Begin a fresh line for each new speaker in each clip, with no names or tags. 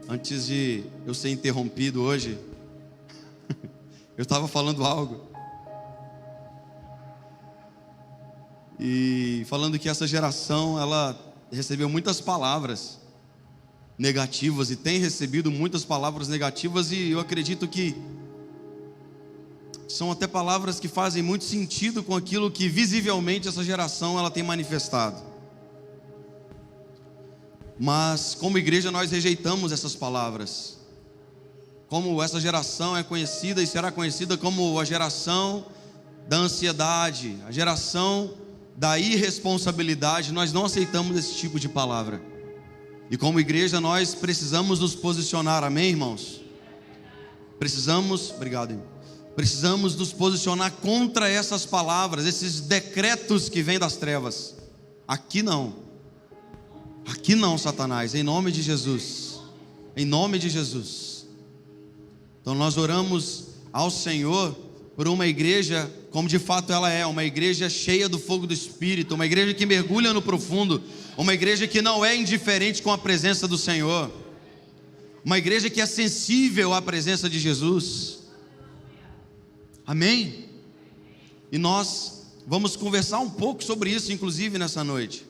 Antes de eu ser interrompido hoje, eu estava falando algo. E falando que essa geração, ela recebeu muitas palavras negativas e tem recebido muitas palavras negativas, e eu acredito que são até palavras que fazem muito sentido com aquilo que visivelmente essa geração ela tem manifestado. Mas como igreja nós rejeitamos essas palavras. Como essa geração é conhecida e será conhecida como a geração da ansiedade, a geração da irresponsabilidade, nós não aceitamos esse tipo de palavra. E como igreja nós precisamos nos posicionar, amém, irmãos? Precisamos nos posicionar contra essas palavras, esses decretos que vêm das trevas. Aqui não, Satanás, em nome de Jesus, em nome de Jesus. Então nós oramos ao Senhor por uma igreja como de fato ela é, uma igreja cheia do fogo do Espírito, uma igreja que mergulha no profundo, uma igreja que não é indiferente com a presença do Senhor, uma igreja que é sensível à presença de Jesus, amém? E nós vamos conversar um pouco sobre isso, inclusive nessa noite.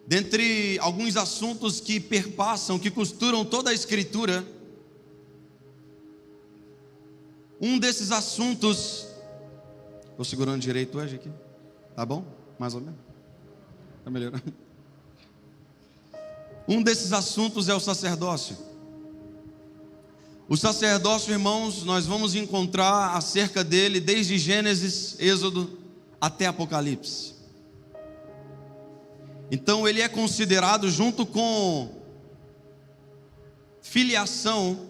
Dentre alguns assuntos que perpassam, que costuram toda a Escritura, um desses assuntos, estou segurando direito hoje aqui, tá bom? Mais ou menos, está melhorando. Um desses assuntos é o sacerdócio. O sacerdócio, irmãos, nós vamos encontrar acerca dele desde Gênesis, Êxodo até Apocalipse. Então ele é considerado, junto com filiação,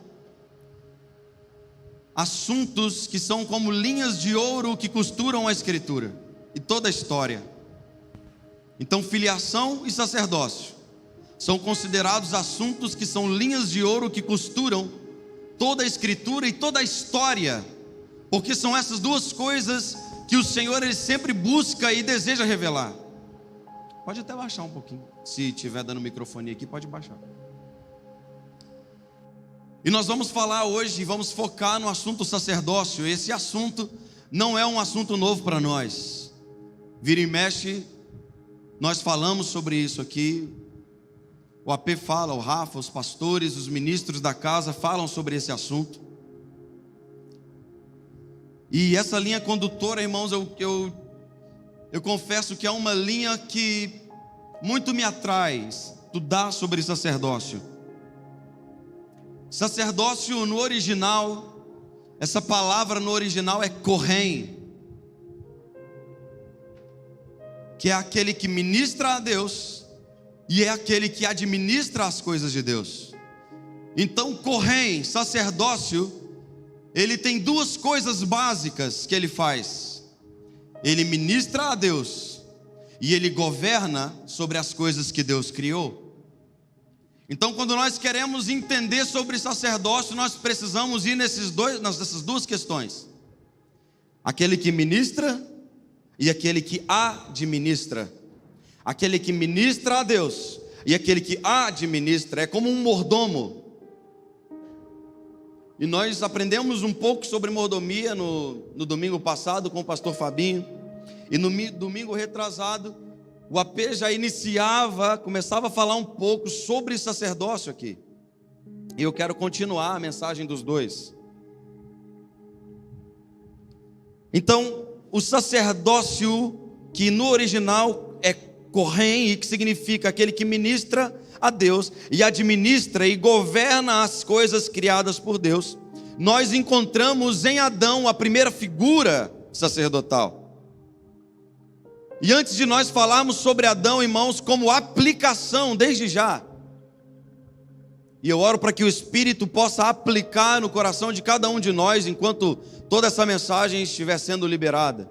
assuntos que são como linhas de ouro que costuram a Escritura e toda a história. Então filiação e sacerdócio são considerados assuntos que são linhas de ouro que costuram toda a Escritura e toda a história, porque são essas duas coisas que o Senhor ele sempre busca e deseja revelar. Pode até baixar um pouquinho, se estiver dando microfone aqui, pode baixar. E nós vamos falar hoje, vamos focar no assunto sacerdócio. Esse assunto não é um assunto novo para nós. Vira e mexe, nós falamos sobre isso aqui. O AP fala, o Rafa, os pastores, os ministros da casa falam sobre esse assunto. E essa linha condutora, irmãos, eu confesso que é uma linha que muito me atrai, estudar sobre sacerdócio. Sacerdócio no original, essa palavra no original é kohen, que é aquele que ministra a Deus e é aquele que administra as coisas de Deus. Então kohen, sacerdócio, ele tem duas coisas básicas que ele faz: ele ministra a Deus e ele governa sobre as coisas que Deus criou. Então, quando nós queremos entender sobre sacerdócio, nós precisamos ir nessas duas questões: aquele que ministra e aquele que administra. Aquele que ministra a Deus e aquele que administra, é como um mordomo. E nós aprendemos um pouco sobre mordomia no domingo passado com o pastor Fabinho. E no domingo retrasado, o AP já começava a falar um pouco sobre sacerdócio aqui. E eu quero continuar a mensagem dos dois. Então, o sacerdócio, que no original é kohen, e que significa aquele que ministra a Deus e administra e governa as coisas criadas por Deus, nós encontramos em Adão a primeira figura sacerdotal. E antes de nós falarmos sobre Adão, irmãos, como aplicação desde já, e eu oro para que o Espírito possa aplicar no coração de cada um de nós enquanto toda essa mensagem estiver sendo liberada.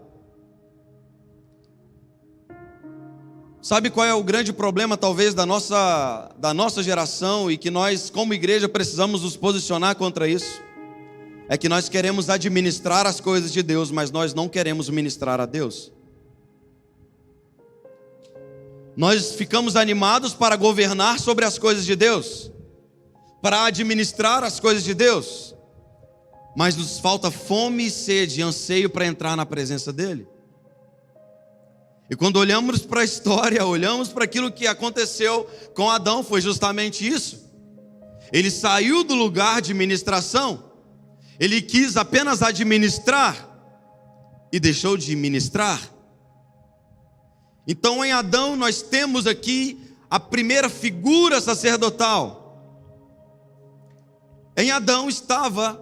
Sabe qual é o grande problema talvez da nossa geração, e que nós como igreja precisamos nos posicionar contra isso? É que nós queremos administrar as coisas de Deus, mas nós não queremos ministrar a Deus. Nós ficamos animados para governar sobre as coisas de Deus, para administrar as coisas de Deus, mas nos falta fome e sede, anseio para entrar na presença dEle. E quando olhamos para a história, olhamos para aquilo que aconteceu com Adão, foi justamente isso. Ele saiu do lugar de ministração, ele quis apenas administrar e deixou de ministrar. Então em Adão nós temos aqui a primeira figura sacerdotal. Em Adão estava,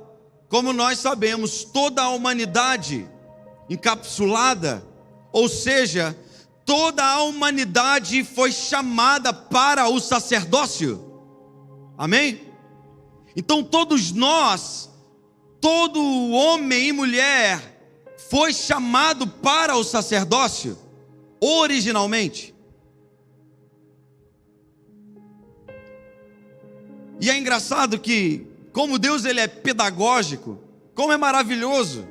como nós sabemos, toda a humanidade encapsulada, ou seja, toda a humanidade foi chamada para o sacerdócio. Amém? Então todos nós, todo homem e mulher foi chamado para o sacerdócio, originalmente. E é engraçado que, como Deus ele é pedagógico, como é maravilhoso,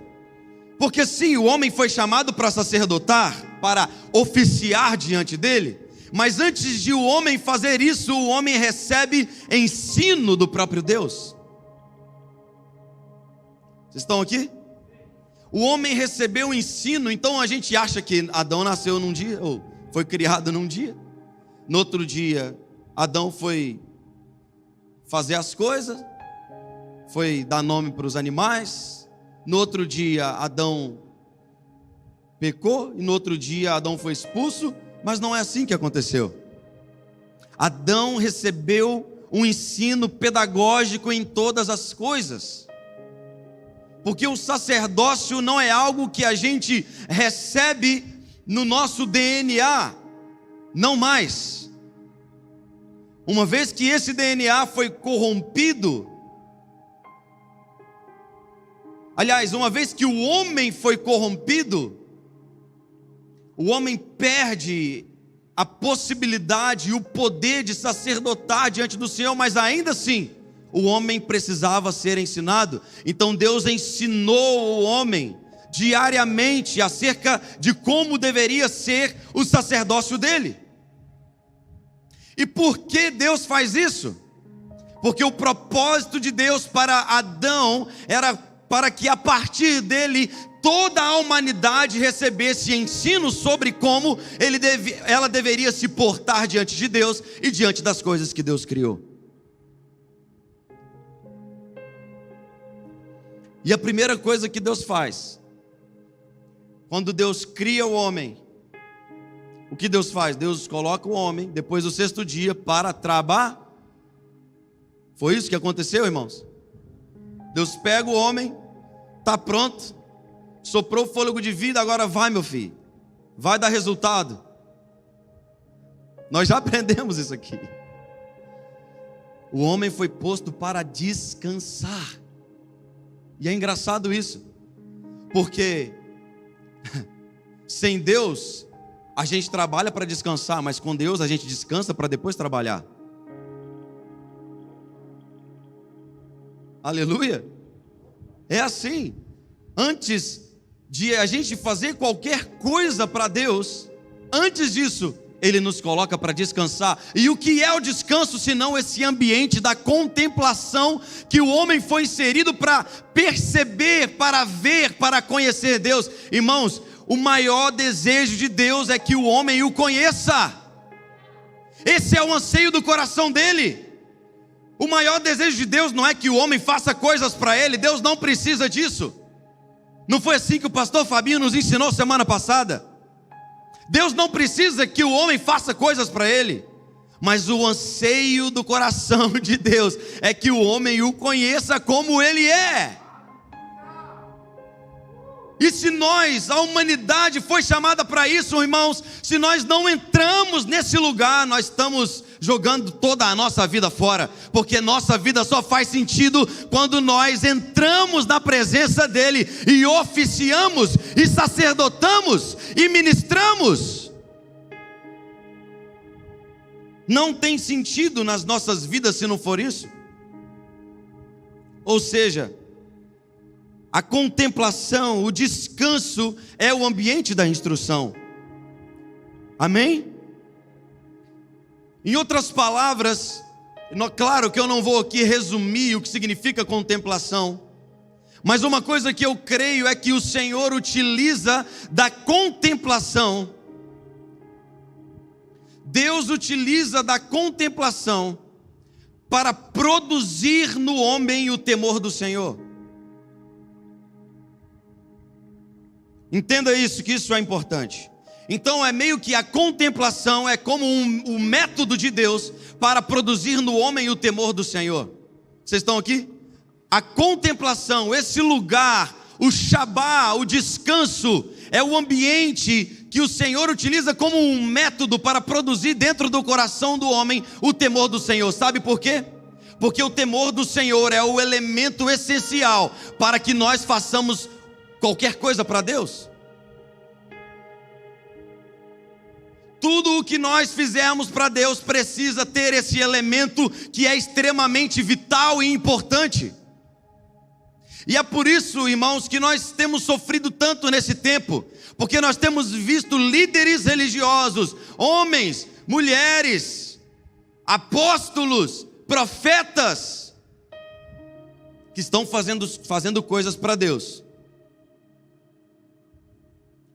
porque sim, o homem foi chamado para sacerdotar, para oficiar diante dele, mas antes de o homem fazer isso, o homem recebe ensino do próprio Deus. Vocês estão aqui? O homem recebeu ensino, então a gente acha que Adão nasceu num dia, ou foi criado num dia. No outro dia, Adão foi fazer as coisas, foi dar nome para os animais. No outro dia, Adão pecou, e no outro dia, Adão foi expulso, mas não é assim que aconteceu. Adão recebeu um ensino pedagógico em todas as coisas. Porque o sacerdócio não é algo que a gente recebe no nosso DNA, não mais. Uma vez que esse DNA foi corrompido, aliás, uma vez que o homem foi corrompido, o homem perde a possibilidade e o poder de sacerdotar diante do Senhor, mas ainda assim, o homem precisava ser ensinado. Então Deus ensinou o homem diariamente acerca de como deveria ser o sacerdócio dele. E por que Deus faz isso? Porque o propósito de Deus para Adão era para que a partir dele toda a humanidade recebesse ensino sobre como ela deveria se portar diante de Deus e diante das coisas que Deus criou. E a primeira coisa que Deus faz, quando Deus cria o homem, o que Deus faz? Deus coloca o homem, depois do sexto dia, para trabalhar. Foi isso que aconteceu, irmãos? Deus pega o homem, está pronto, soprou o fôlego de vida, agora vai, meu filho, vai dar resultado. Nós já aprendemos isso aqui. O homem foi posto para descansar. E é engraçado isso, porque sem Deus a gente trabalha para descansar, mas com Deus a gente descansa para depois trabalhar. Aleluia! É assim. Antes de a gente fazer qualquer coisa para Deus, antes disso, Ele nos coloca para descansar. E o que é o descanso, senão esse ambiente da contemplação que o homem foi inserido para perceber, para ver, para conhecer Deus? Irmãos, o maior desejo de Deus é que o homem o conheça. Esse é o anseio do coração dele. O maior desejo de Deus não é que o homem faça coisas para ele. Deus não precisa disso. Não foi assim que o pastor Fabinho nos ensinou semana passada? Deus não precisa que o homem faça coisas para ele, mas o anseio do coração de Deus é que o homem o conheça como ele é. E se nós, a humanidade foi chamada para isso, irmãos, se nós não entramos nesse lugar, nós estamos jogando toda a nossa vida fora, porque nossa vida só faz sentido quando nós entramos na presença dEle e oficiamos, e sacerdotamos, e ministramos. Não tem sentido nas nossas vidas se não for isso. Ou seja, a contemplação, o descanso é o ambiente da instrução. Amém? Em outras palavras, Claro que eu não vou aqui resumir o que significa contemplação, mas uma coisa que eu creio é que o Senhor utiliza da contemplação. Deus utiliza da contemplação para produzir no homem o temor do Senhor. Entenda isso, que isso é importante. Então é meio que a contemplação é como um método de Deus para produzir no homem o temor do Senhor. Vocês estão aqui? A contemplação, esse lugar, o Shabá, o descanso, é o ambiente que o Senhor utiliza como um método para produzir dentro do coração do homem o temor do Senhor. Sabe por quê? Porque o temor do Senhor é o elemento essencial para que nós façamos qualquer coisa para Deus. Tudo o que nós fizermos para Deus precisa ter esse elemento que é extremamente vital e importante. E é por isso, irmãos, que nós temos sofrido tanto nesse tempo, porque nós temos visto líderes religiosos, homens, mulheres, apóstolos, profetas, que estão fazendo coisas para Deus,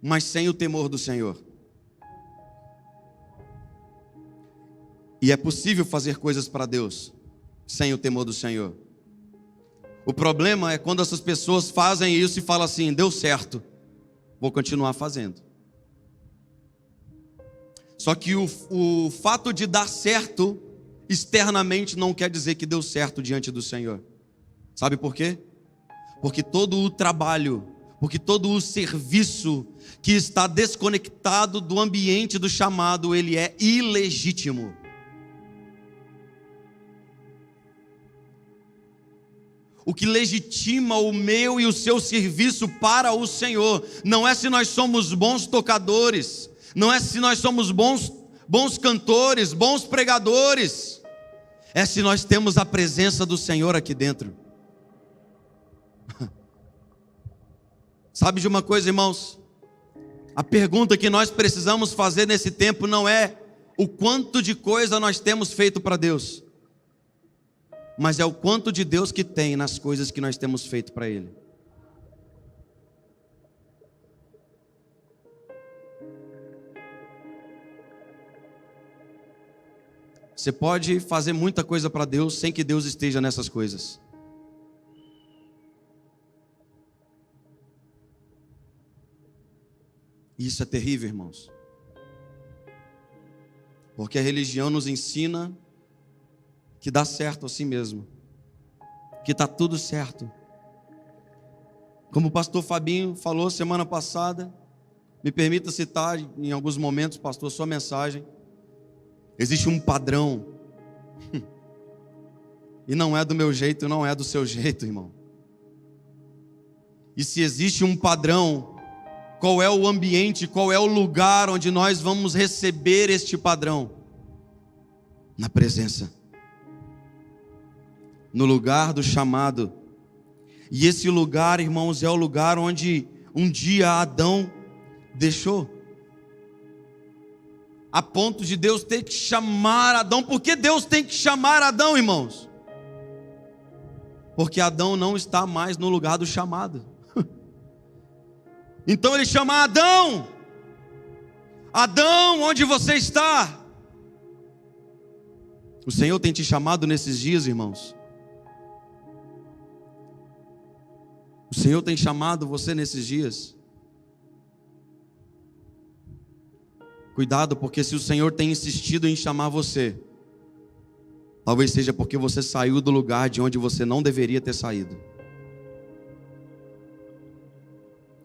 mas sem o temor do Senhor. E é possível fazer coisas para Deus sem o temor do Senhor. O problema é quando essas pessoas fazem isso e falam assim: deu certo, vou continuar fazendo. Só que o fato de dar certo externamente não quer dizer que deu certo diante do Senhor. Sabe por quê? Porque todo o trabalho, porque todo o serviço que está desconectado do ambiente do chamado, ele é ilegítimo. O que legitima o meu e o seu serviço para o Senhor não é se nós somos bons tocadores, não é se nós somos bons cantores, bons pregadores, é se nós temos a presença do Senhor aqui dentro. Sabe de uma coisa, irmãos? A pergunta que nós precisamos fazer nesse tempo não é o quanto de coisa nós temos feito para Deus, mas é o quanto de Deus que tem nas coisas que nós temos feito para Ele. Você pode fazer muita coisa para Deus sem que Deus esteja nessas coisas. Isso é terrível, irmãos. Porque a religião nos ensina que dá certo assim mesmo, que está tudo certo. Como o pastor Fabinho falou semana passada, me permita citar em alguns momentos, pastor, sua mensagem. Existe um padrão, e não é do meu jeito, não é do seu jeito, irmão. E se existe um padrão, qual é o ambiente, qual é o lugar onde nós vamos receber este padrão? Na presença, no lugar do chamado. E esse lugar, irmãos, é o lugar onde um dia Adão deixou, a ponto de Deus ter que chamar Adão. Por que Deus tem que chamar Adão, irmãos? Porque Adão não está mais no lugar do chamado. Então ele chama Adão: Adão, onde você está? O Senhor tem te chamado nesses dias, irmãos. O Senhor tem chamado você nesses dias. Cuidado, porque se o Senhor tem insistido em chamar você, talvez seja porque você saiu do lugar de onde você não deveria ter saído.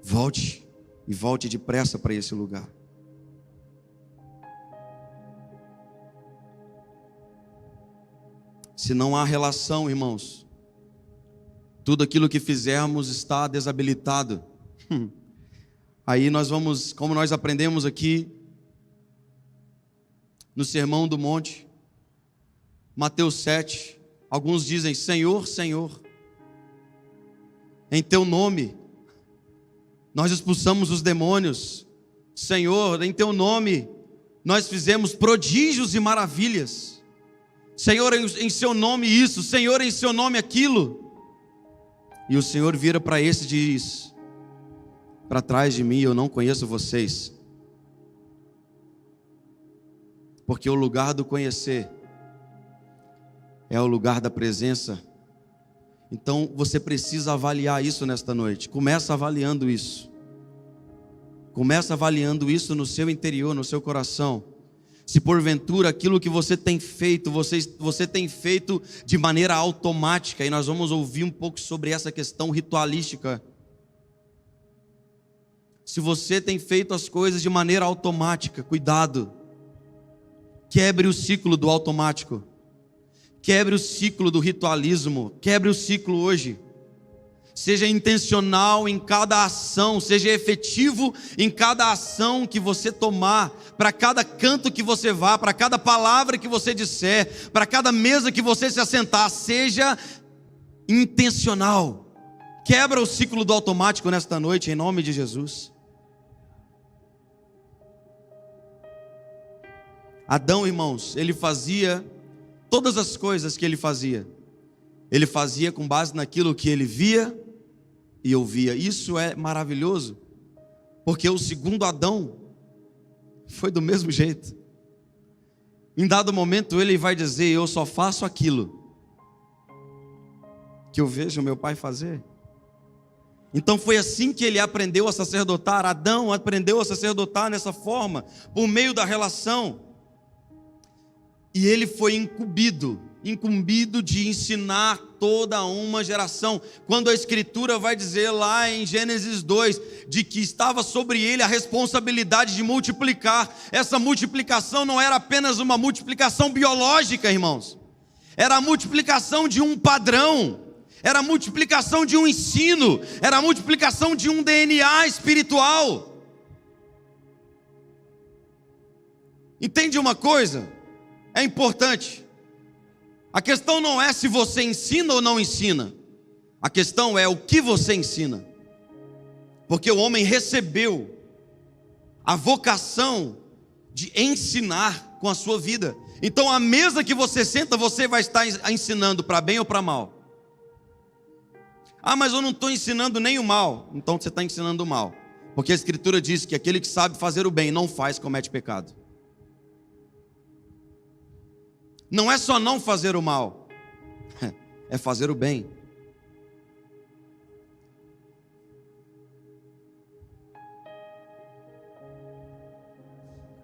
Volte, e volte depressa para esse lugar. Se não há relação, irmãos, tudo aquilo que fizermos está desabilitado. Aí nós vamos, como nós aprendemos aqui no Sermão do Monte, Mateus 7, alguns dizem: Senhor, Senhor, em teu nome nós expulsamos os demônios. Senhor, em teu nome nós fizemos prodígios e maravilhas. Senhor, em seu nome isso, Senhor, em seu nome aquilo. E o Senhor vira para esse e diz: para trás de mim, eu não conheço vocês. Porque o lugar do conhecer é o lugar da presença. Então você precisa avaliar isso nesta noite. Começa avaliando isso. Começa avaliando isso no seu interior, no seu coração. Se porventura aquilo que você tem feito, você tem feito de maneira automática. E nós vamos ouvir um pouco sobre essa questão ritualística. Se você tem feito as coisas de maneira automática, cuidado. Quebre o ciclo do automático. Quebre o ciclo do ritualismo. Quebre o ciclo hoje. Seja intencional em cada ação. Seja efetivo em cada ação que você tomar. Para cada canto que você vá. Para cada palavra que você disser. Para cada mesa que você se assentar. Seja intencional. Quebra o ciclo do automático nesta noite, em nome de Jesus. Adão, irmãos, ele fazia todas as coisas que ele fazia com base naquilo que ele via e ouvia. Isso é maravilhoso, porque o segundo Adão foi do mesmo jeito. Em dado momento ele vai dizer: eu só faço aquilo que eu vejo meu pai fazer. Então foi assim que ele aprendeu a sacerdotar. Adão aprendeu a sacerdotar nessa forma, por meio da relação. E ele foi incumbido de ensinar toda uma geração. Quando a Escritura vai dizer lá em Gênesis 2, de que estava sobre ele a responsabilidade de multiplicar. Essa multiplicação não era apenas uma multiplicação biológica, irmãos. Era a multiplicação de um padrão. Era a multiplicação de um ensino. Era a multiplicação de um DNA espiritual. Entende uma coisa? É importante. A questão não é se você ensina ou não ensina. A questão é o que você ensina. Porque o homem recebeu a vocação de ensinar com a sua vida. Então a mesa que você senta, você vai estar ensinando para bem ou para mal. Ah, mas eu não estou ensinando nem o mal. Então você está ensinando o mal. Porque a Escritura diz que aquele que sabe fazer o bem não faz, comete pecado. Não é só não fazer o mal, é fazer o bem.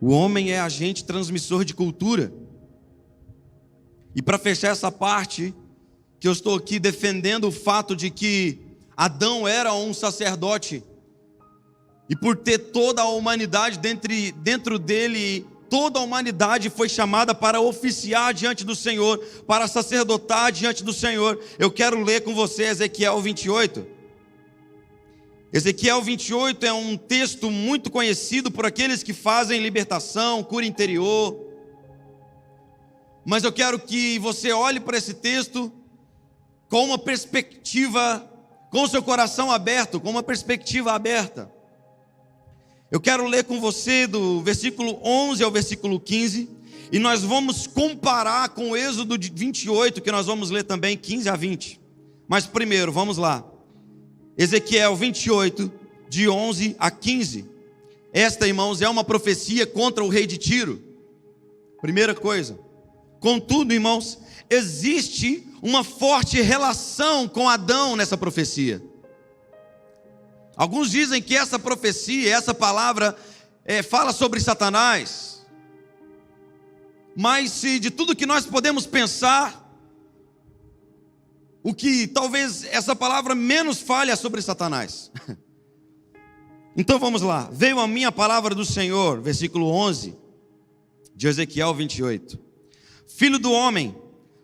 O homem é agente transmissor de cultura. E para fechar essa parte, que eu estou aqui defendendo o fato de que Adão era um sacerdote, e por ter toda a humanidade dentro dele, toda a humanidade foi chamada para oficiar diante do Senhor, para sacerdotar diante do Senhor. Eu quero ler com você Ezequiel 28. Ezequiel 28 é um texto muito conhecido por aqueles que fazem libertação, cura interior. Mas eu quero que você olhe para esse texto com uma perspectiva, com o seu coração aberto, com uma perspectiva aberta. Eu quero ler com você do versículo 11 ao versículo 15, e nós vamos comparar com o Êxodo 28, que nós vamos ler também 15 a 20. Mas primeiro, vamos lá. Ezequiel 28, de 11 a 15. Esta, irmãos, é uma profecia contra o rei de Tiro. Primeira coisa. Contudo, irmãos, existe uma forte relação com Adão nessa profecia. Alguns dizem que essa profecia, essa palavra, fala sobre Satanás. Mas se de tudo que nós podemos pensar, o que talvez essa palavra menos fale é sobre Satanás. Então vamos lá. Veio a minha palavra do Senhor, versículo 11, de Ezequiel 28. Filho do homem,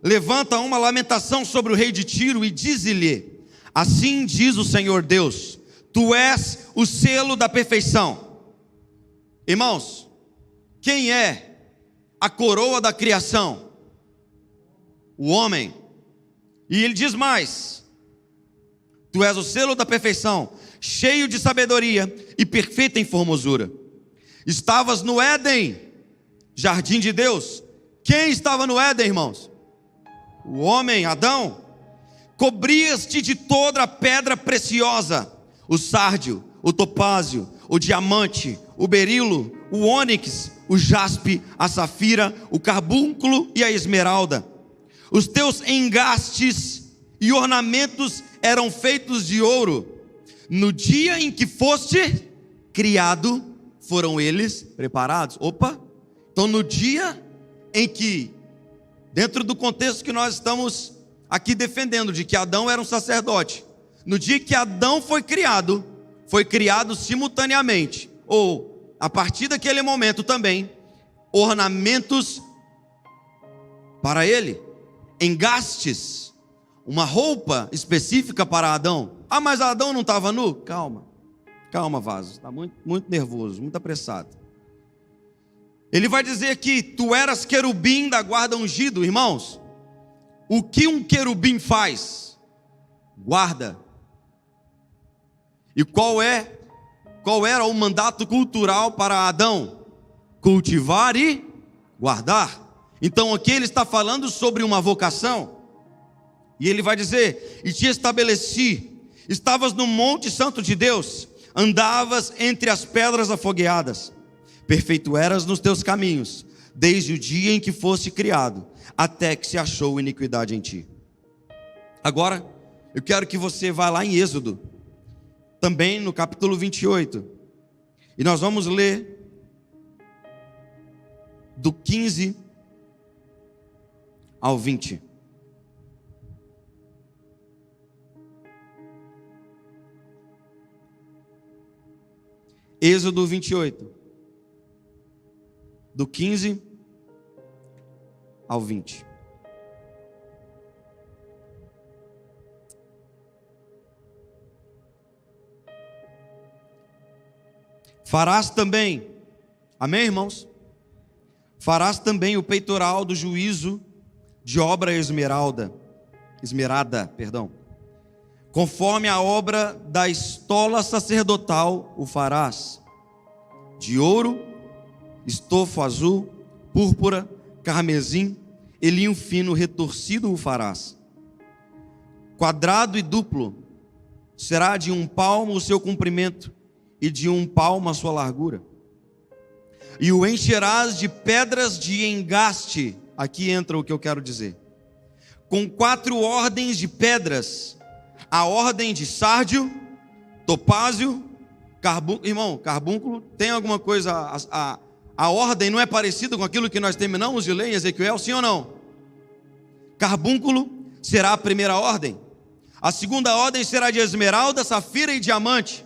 levanta uma lamentação sobre o rei de Tiro e dize-lhe: assim diz o Senhor Deus, tu és o selo da perfeição. Irmãos, quem é a coroa da criação? O homem. E ele diz mais: tu és o selo da perfeição, cheio de sabedoria e perfeita em formosura. Estavas no Éden, jardim de Deus. Quem estava no Éden, irmãos? o homem, Adão, cobrias-te de toda a pedra preciosa, o sárdio, o topázio, o diamante, o berilo, o ônix, o jaspe, a safira, o carbúnculo e a esmeralda. Os teus engastes e ornamentos eram feitos de ouro. No dia em que foste criado, foram eles preparados. Opa! Então no dia em que, dentro do contexto que nós estamos aqui defendendo, de que Adão era um sacerdote, no dia que Adão foi criado simultaneamente, ou a partir daquele momento também, ornamentos para ele, engastes, uma roupa específica para Adão. Ah, mas Adão não estava nu? Calma, vaso, está muito nervoso, muito apressado. Ele vai dizer que tu eras querubim da guarda ungido. Irmãos, o que um querubim faz? Guarda. E qual era o mandato cultural para Adão? Cultivar e guardar. Então aqui ele está falando sobre uma vocação. E ele vai dizer: e te estabeleci, estavas no monte santo de Deus, andavas entre as pedras afogueadas, perfeito eras nos teus caminhos, desde o dia em que foste criado, até que se achou iniquidade em ti. Agora, eu quero que você vá lá em Êxodo, também no capítulo 28, e nós vamos ler do 15 ao 20. Êxodo 28, do 15 ao 20. Farás também, amém, irmãos? Farás também o peitoral do juízo de obra esmerada, conforme a obra da estola sacerdotal o farás, de ouro, estofo azul, púrpura, carmesim e linho fino retorcido o farás. Quadrado e duplo, será de 1 palmo o seu comprimento, e de 1 palmo a sua largura. E o encherás de pedras de engaste, aqui entra o que eu quero dizer, com 4 ordens de pedras, a ordem de sárdio, topázio, carbúnculo. Irmão, carbúnculo tem alguma coisa, a ordem não é parecida com aquilo que nós terminamos de ler em Ezequiel, sim ou não? Carbúnculo será a primeira ordem, a segunda ordem será de esmeralda, safira e diamante,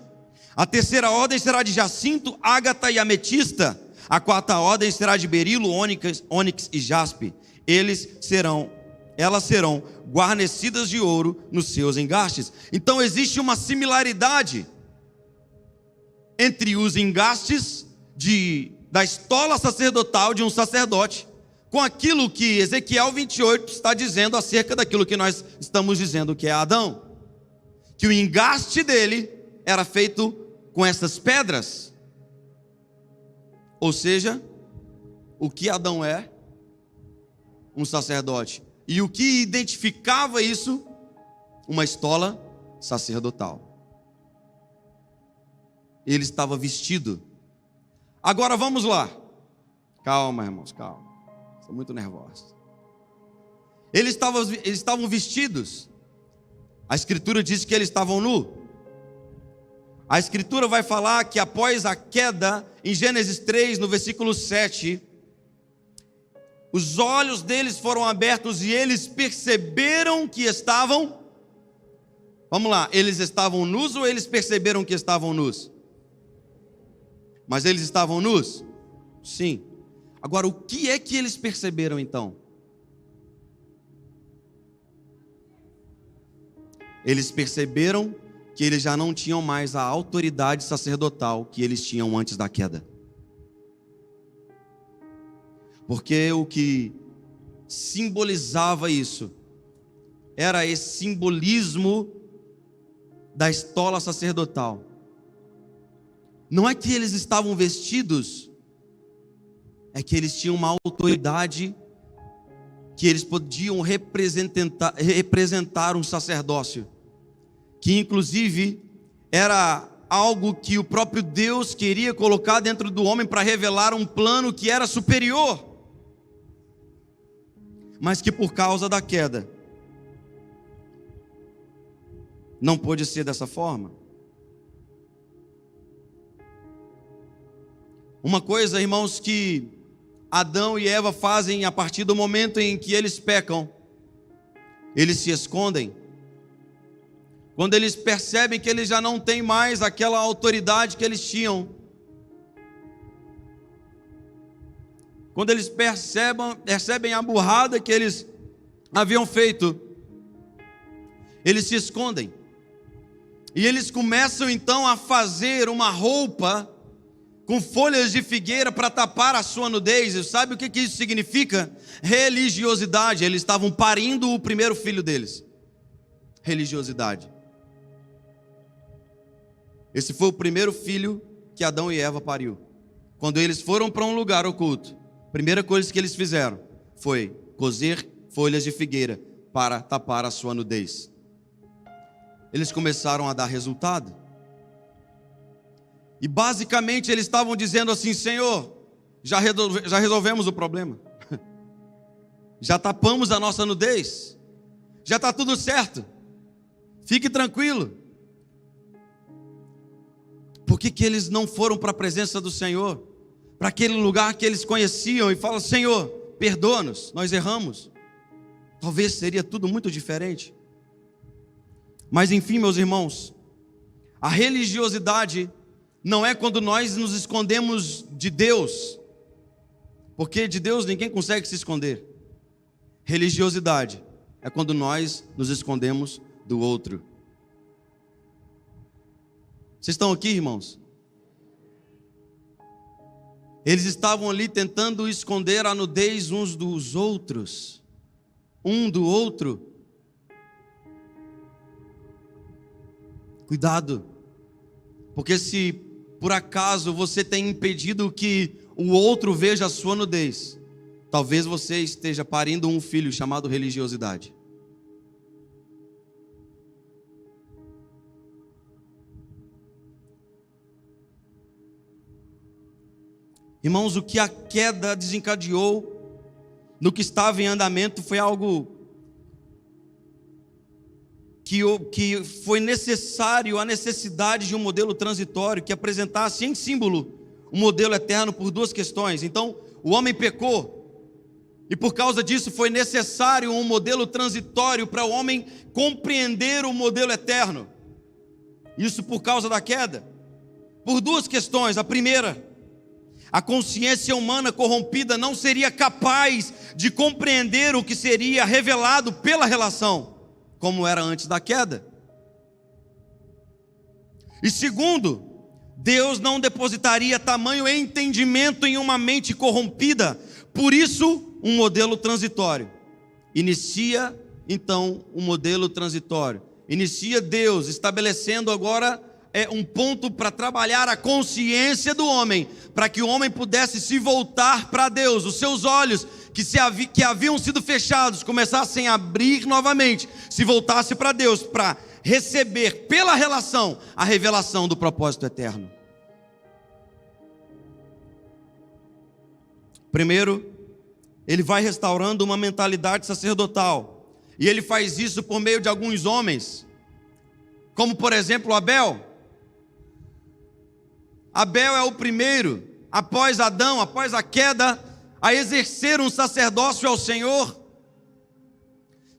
a terceira ordem será de jacinto, ágata e ametista, a quarta ordem será de berilo, ônix e jaspe. Elas serão guarnecidas de ouro nos seus engastes. Então existe uma similaridade entre os engastes da estola sacerdotal de um sacerdote com aquilo que Ezequiel 28 está dizendo acerca daquilo que nós estamos dizendo que é Adão, que o engaste dele era feito com essas pedras. Ou seja, o que Adão é? Um sacerdote. E o que identificava isso? Uma estola sacerdotal. Ele estava vestido. Agora vamos lá. Calma, irmãos, calma. Estou muito nervoso. Eles estavam vestidos. A Escritura diz que eles estavam nus. A Escritura vai falar que após a queda, em Gênesis 3, no versículo 7, os olhos deles foram abertos e eles perceberam que estavam... Vamos lá, eles estavam nus ou eles perceberam que estavam nus? Mas eles estavam nus? Sim. Agora, o que é que eles perceberam então? Eles perceberam que eles já não tinham mais a autoridade sacerdotal que eles tinham antes da queda. Porque o que simbolizava isso era esse simbolismo da estola sacerdotal. Não é que eles estavam vestidos, é que eles tinham uma autoridade que eles podiam representar um sacerdócio, que inclusive era algo que o próprio Deus queria colocar dentro do homem para revelar um plano que era superior, mas que por causa da queda não pôde ser dessa forma. Uma coisa, irmãos, que Adão e Eva fazem a partir do momento em que eles pecam, eles se escondem. Quando eles percebem que eles já não têm mais aquela autoridade que eles tinham, quando eles percebem a burrada que eles haviam feito, eles se escondem. E eles começam então a fazer uma roupa com folhas de figueira para tapar a sua nudez. E sabe o que isso significa? Religiosidade. Eles estavam parindo o primeiro filho deles. Religiosidade. Esse foi o primeiro filho que Adão e Eva pariu. Quando eles foram para um lugar oculto, a primeira coisa que eles fizeram foi cozer folhas de figueira para tapar a sua nudez. Eles começaram a dar resultado. E basicamente eles estavam dizendo assim: Senhor, já resolvemos o problema. Já tapamos a nossa nudez. Já está tudo certo. Fique tranquilo. Por que eles não foram para a presença do Senhor? Para aquele lugar que eles conheciam e falam: Senhor, perdoa-nos, nós erramos. Talvez seria tudo muito diferente. Mas enfim, meus irmãos, a religiosidade não é quando nós nos escondemos de Deus, porque de Deus ninguém consegue se esconder. Religiosidade é quando nós nos escondemos do outro. Vocês estão aqui, irmãos? Eles estavam ali tentando esconder a nudez uns dos outros, um do outro. Cuidado, porque se por acaso você tem impedido que o outro veja a sua nudez, talvez você esteja parindo um filho chamado religiosidade. Irmãos, o que a queda desencadeou no que estava em andamento foi algo que foi necessário, a necessidade de um modelo transitório que apresentasse em símbolo um modelo eterno por duas questões. Então, o homem pecou, e por causa disso foi necessário um modelo transitório para o homem compreender o modelo eterno. Isso por causa da queda, por duas questões. A primeira, a consciência humana corrompida não seria capaz de compreender o que seria revelado pela relação, como era antes da queda. E segundo, Deus não depositaria tamanho entendimento em uma mente corrompida. Por isso, um modelo transitório. Inicia, então, um modelo transitório. Inicia Deus estabelecendo agora um ponto para trabalhar a consciência do homem, para que o homem pudesse se voltar para Deus. Os seus olhos que haviam sido fechados começassem a abrir novamente, se voltasse para Deus, para receber pela relação a revelação do propósito eterno. Primeiro, ele vai restaurando uma mentalidade sacerdotal, e ele faz isso por meio de alguns homens, como por exemplo Abel. Abel é o primeiro, após Adão, após a queda, a exercer um sacerdócio ao Senhor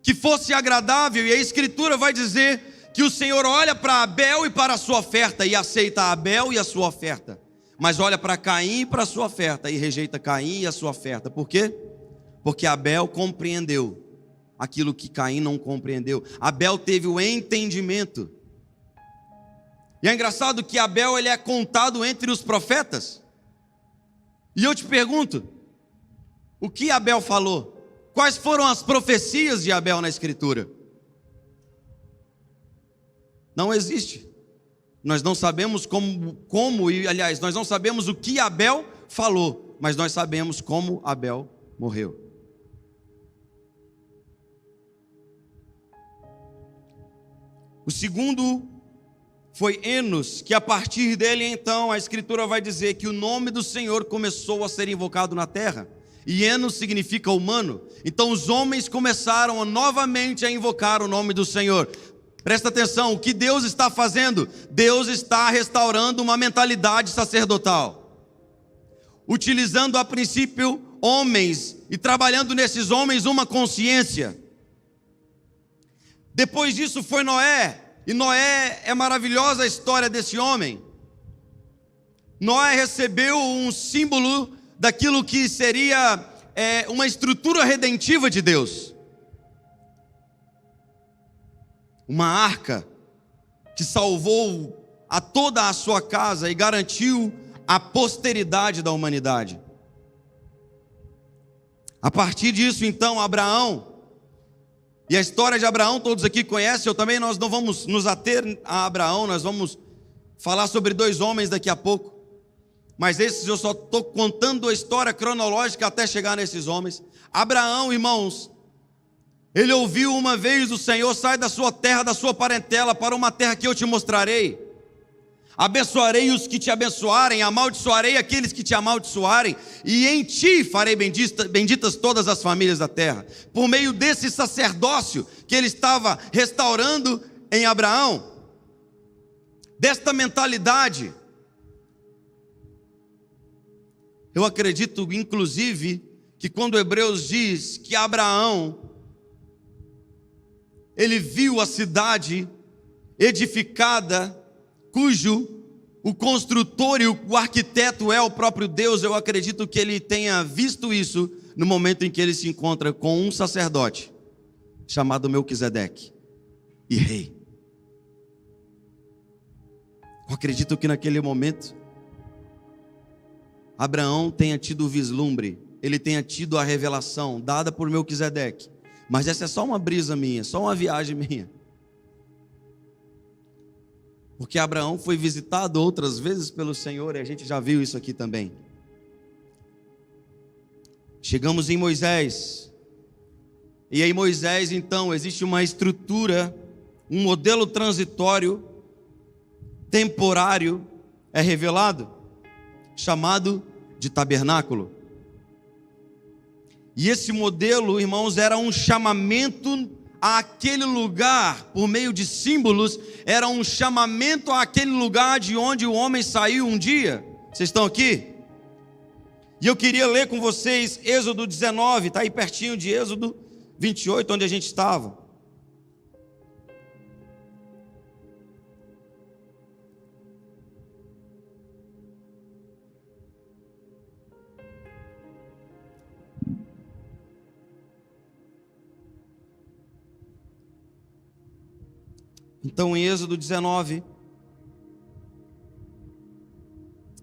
que fosse agradável. E a Escritura vai dizer que o Senhor olha para Abel e para a sua oferta e aceita Abel e a sua oferta, mas olha para Caim e para a sua oferta e rejeita Caim e a sua oferta. Por quê? Porque Abel compreendeu aquilo que Caim não compreendeu. Abel teve o entendimento. E é engraçado que Abel ele é contado entre os profetas. E eu te pergunto, o que Abel falou? Quais foram as profecias de Abel na Escritura? Não existe. Nós não sabemos e aliás, nós não sabemos o que Abel falou, mas nós sabemos como Abel morreu. O segundo foi Enos, que a partir dele então a Escritura vai dizer que o nome do Senhor começou a ser invocado na terra. E Enos significa humano. Então os homens começaram novamente a invocar o nome do Senhor. Presta atenção, o que Deus está fazendo? Deus está restaurando uma mentalidade sacerdotal, utilizando a princípio homens e trabalhando nesses homens uma consciência. Depois disso foi Noé, e Noé é maravilhosa a história desse homem. Noé recebeu um símbolo daquilo que seria uma estrutura redentiva de Deus. Uma arca que salvou a toda a sua casa e garantiu a posteridade da humanidade. A partir disso, então, Abraão, e a história de Abraão todos aqui conhecem, nós não vamos nos ater a Abraão, nós vamos falar sobre 2 homens daqui a pouco, mas esses eu só estou contando a história cronológica até chegar nesses homens. Abraão, irmãos, ele ouviu uma vez o Senhor: sai da sua terra, da sua parentela, para uma terra que eu te mostrarei. Abençoarei os que te abençoarem, amaldiçoarei aqueles que te amaldiçoarem, e em ti farei benditas todas as famílias da terra. Por meio desse sacerdócio que ele estava restaurando em Abraão, desta mentalidade, eu acredito inclusive que quando Hebreus diz que Abraão, ele viu a cidade edificada, cujo o construtor e o arquiteto é o próprio Deus, eu acredito que ele tenha visto isso no momento em que ele se encontra com um sacerdote chamado Melquisedeque e rei. Eu acredito que naquele momento Abraão tenha tido o vislumbre, ele tenha tido a revelação dada por Melquisedeque. Mas essa é só uma brisa minha, só uma viagem minha. Porque Abraão foi visitado outras vezes pelo Senhor, e a gente já viu isso aqui também. Chegamos em Moisés. E em Moisés, então, existe uma estrutura, um modelo transitório, temporário, é revelado, chamado de tabernáculo. E esse modelo, irmãos, era um chamamento àquele lugar, por meio de símbolos, era um chamamento àquele lugar de onde o homem saiu um dia. Vocês estão aqui? E eu queria ler com vocês Êxodo 19, está aí pertinho de Êxodo 28, onde a gente estava. Então, em Êxodo 19,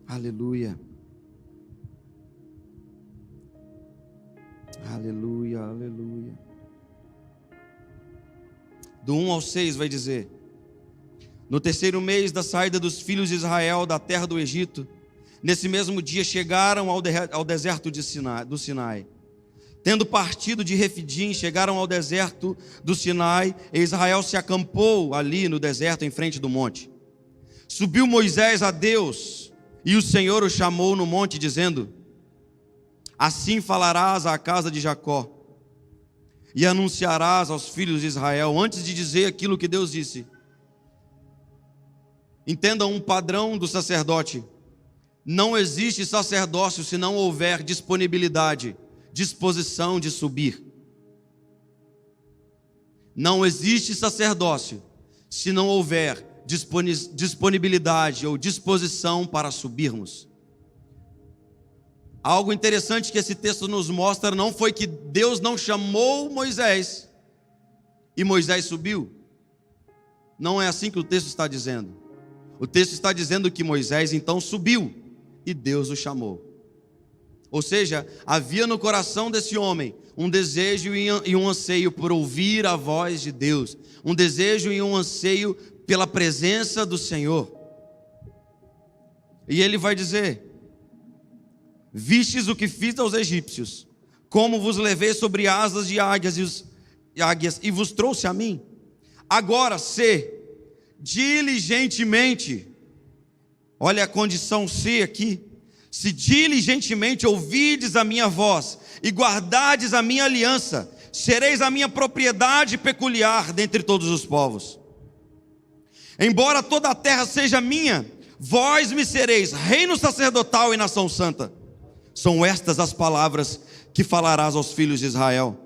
aleluia, aleluia, aleluia. Do 1 ao 6 vai dizer: no 3º mês da saída dos filhos de Israel da terra do Egito, nesse mesmo dia chegaram ao deserto do Sinai. Tendo partido de Refidim, chegaram ao deserto do Sinai, e Israel se acampou ali no deserto, em frente do monte. Subiu Moisés a Deus, e o Senhor o chamou no monte, dizendo: assim falarás à casa de Jacó, e anunciarás aos filhos de Israel. Antes de dizer aquilo que Deus disse, entendam um padrão do sacerdote: não existe sacerdócio se não houver disponibilidade, disposição de subir. Não existe sacerdócio se não houver disponibilidade ou disposição para subirmos. Algo interessante que esse texto nos mostra não foi que Deus não chamou Moisés e Moisés subiu. Não é assim que o texto está dizendo. O texto está dizendo que Moisés então subiu e Deus o chamou. Ou seja, havia no coração desse homem um desejo e um anseio por ouvir a voz de Deus, um desejo e um anseio pela presença do Senhor. E ele vai dizer: vistes o que fiz aos egípcios, como vos levei sobre asas de águias e vos trouxe a mim. Agora diligentemente. Olha a condição C aqui. Se diligentemente ouvirdes a minha voz e guardardes a minha aliança, sereis a minha propriedade peculiar dentre todos os povos. Embora toda a terra seja minha, vós me sereis reino sacerdotal e nação santa. São estas as palavras que falarás aos filhos de Israel.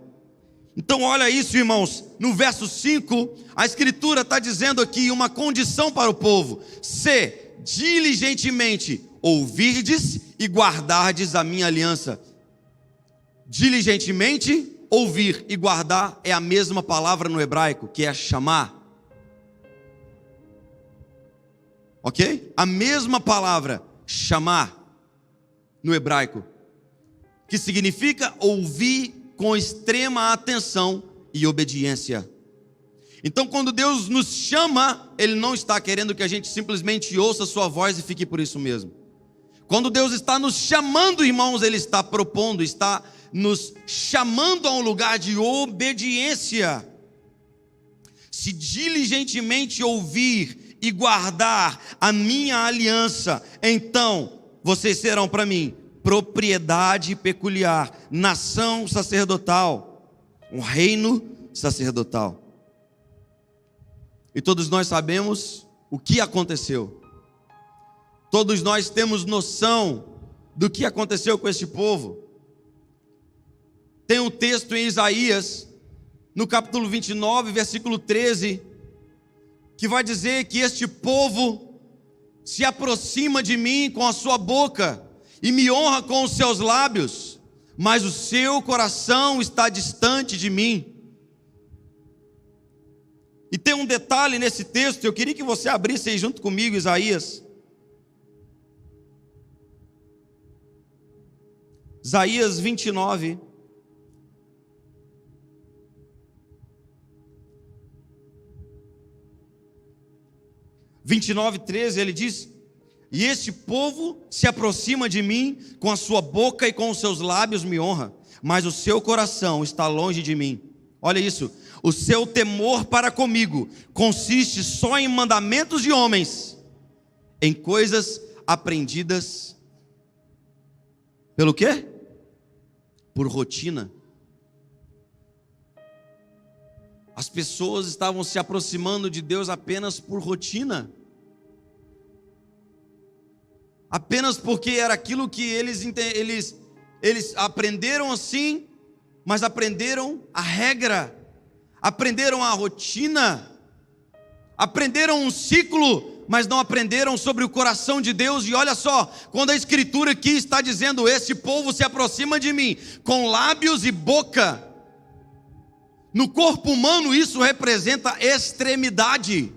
Então olha isso, irmãos, no verso 5, a Escritura está dizendo aqui uma condição para o povo: se diligentemente ouvirdes e guardardes a minha aliança. Diligentemente, ouvir e guardar é a mesma palavra no hebraico, que é chamar. Ok? A mesma palavra, chamar, no hebraico, que significa ouvir com extrema atenção e obediência. Então, quando Deus nos chama, Ele não está querendo que a gente simplesmente ouça a sua voz e fique por isso mesmo. Quando Deus está nos chamando, irmãos, Ele está propondo, está nos chamando a um lugar de obediência. Se diligentemente ouvir e guardar a minha aliança, então vocês serão para mim propriedade peculiar, nação sacerdotal, um reino sacerdotal. E todos nós sabemos o que aconteceu. Todos nós temos noção do que aconteceu com este povo. Tem um texto em Isaías, no capítulo 29, versículo 13, que vai dizer que este povo se aproxima de mim com a sua boca e me honra com os seus lábios, mas o seu coração está distante de mim. E tem um detalhe nesse texto, eu queria que você abrisse aí junto comigo Isaías. Isaías 29. (29, 13), ele diz: e este povo se aproxima de mim, com a sua boca e com os seus lábios me honra, mas o seu coração está longe de mim. Olha isso: o seu temor para comigo consiste só em mandamentos de homens, em coisas aprendidas pelo quê? Por rotina. As pessoas estavam se aproximando de Deus apenas por rotina, apenas porque era aquilo que eles aprenderam assim, mas aprenderam a regra, aprenderam a rotina, aprenderam um ciclo, mas não aprenderam sobre o coração de Deus. E olha só, quando a Escritura aqui está dizendo: esse povo se aproxima de mim com lábios e boca, no corpo humano isso representa extremidade.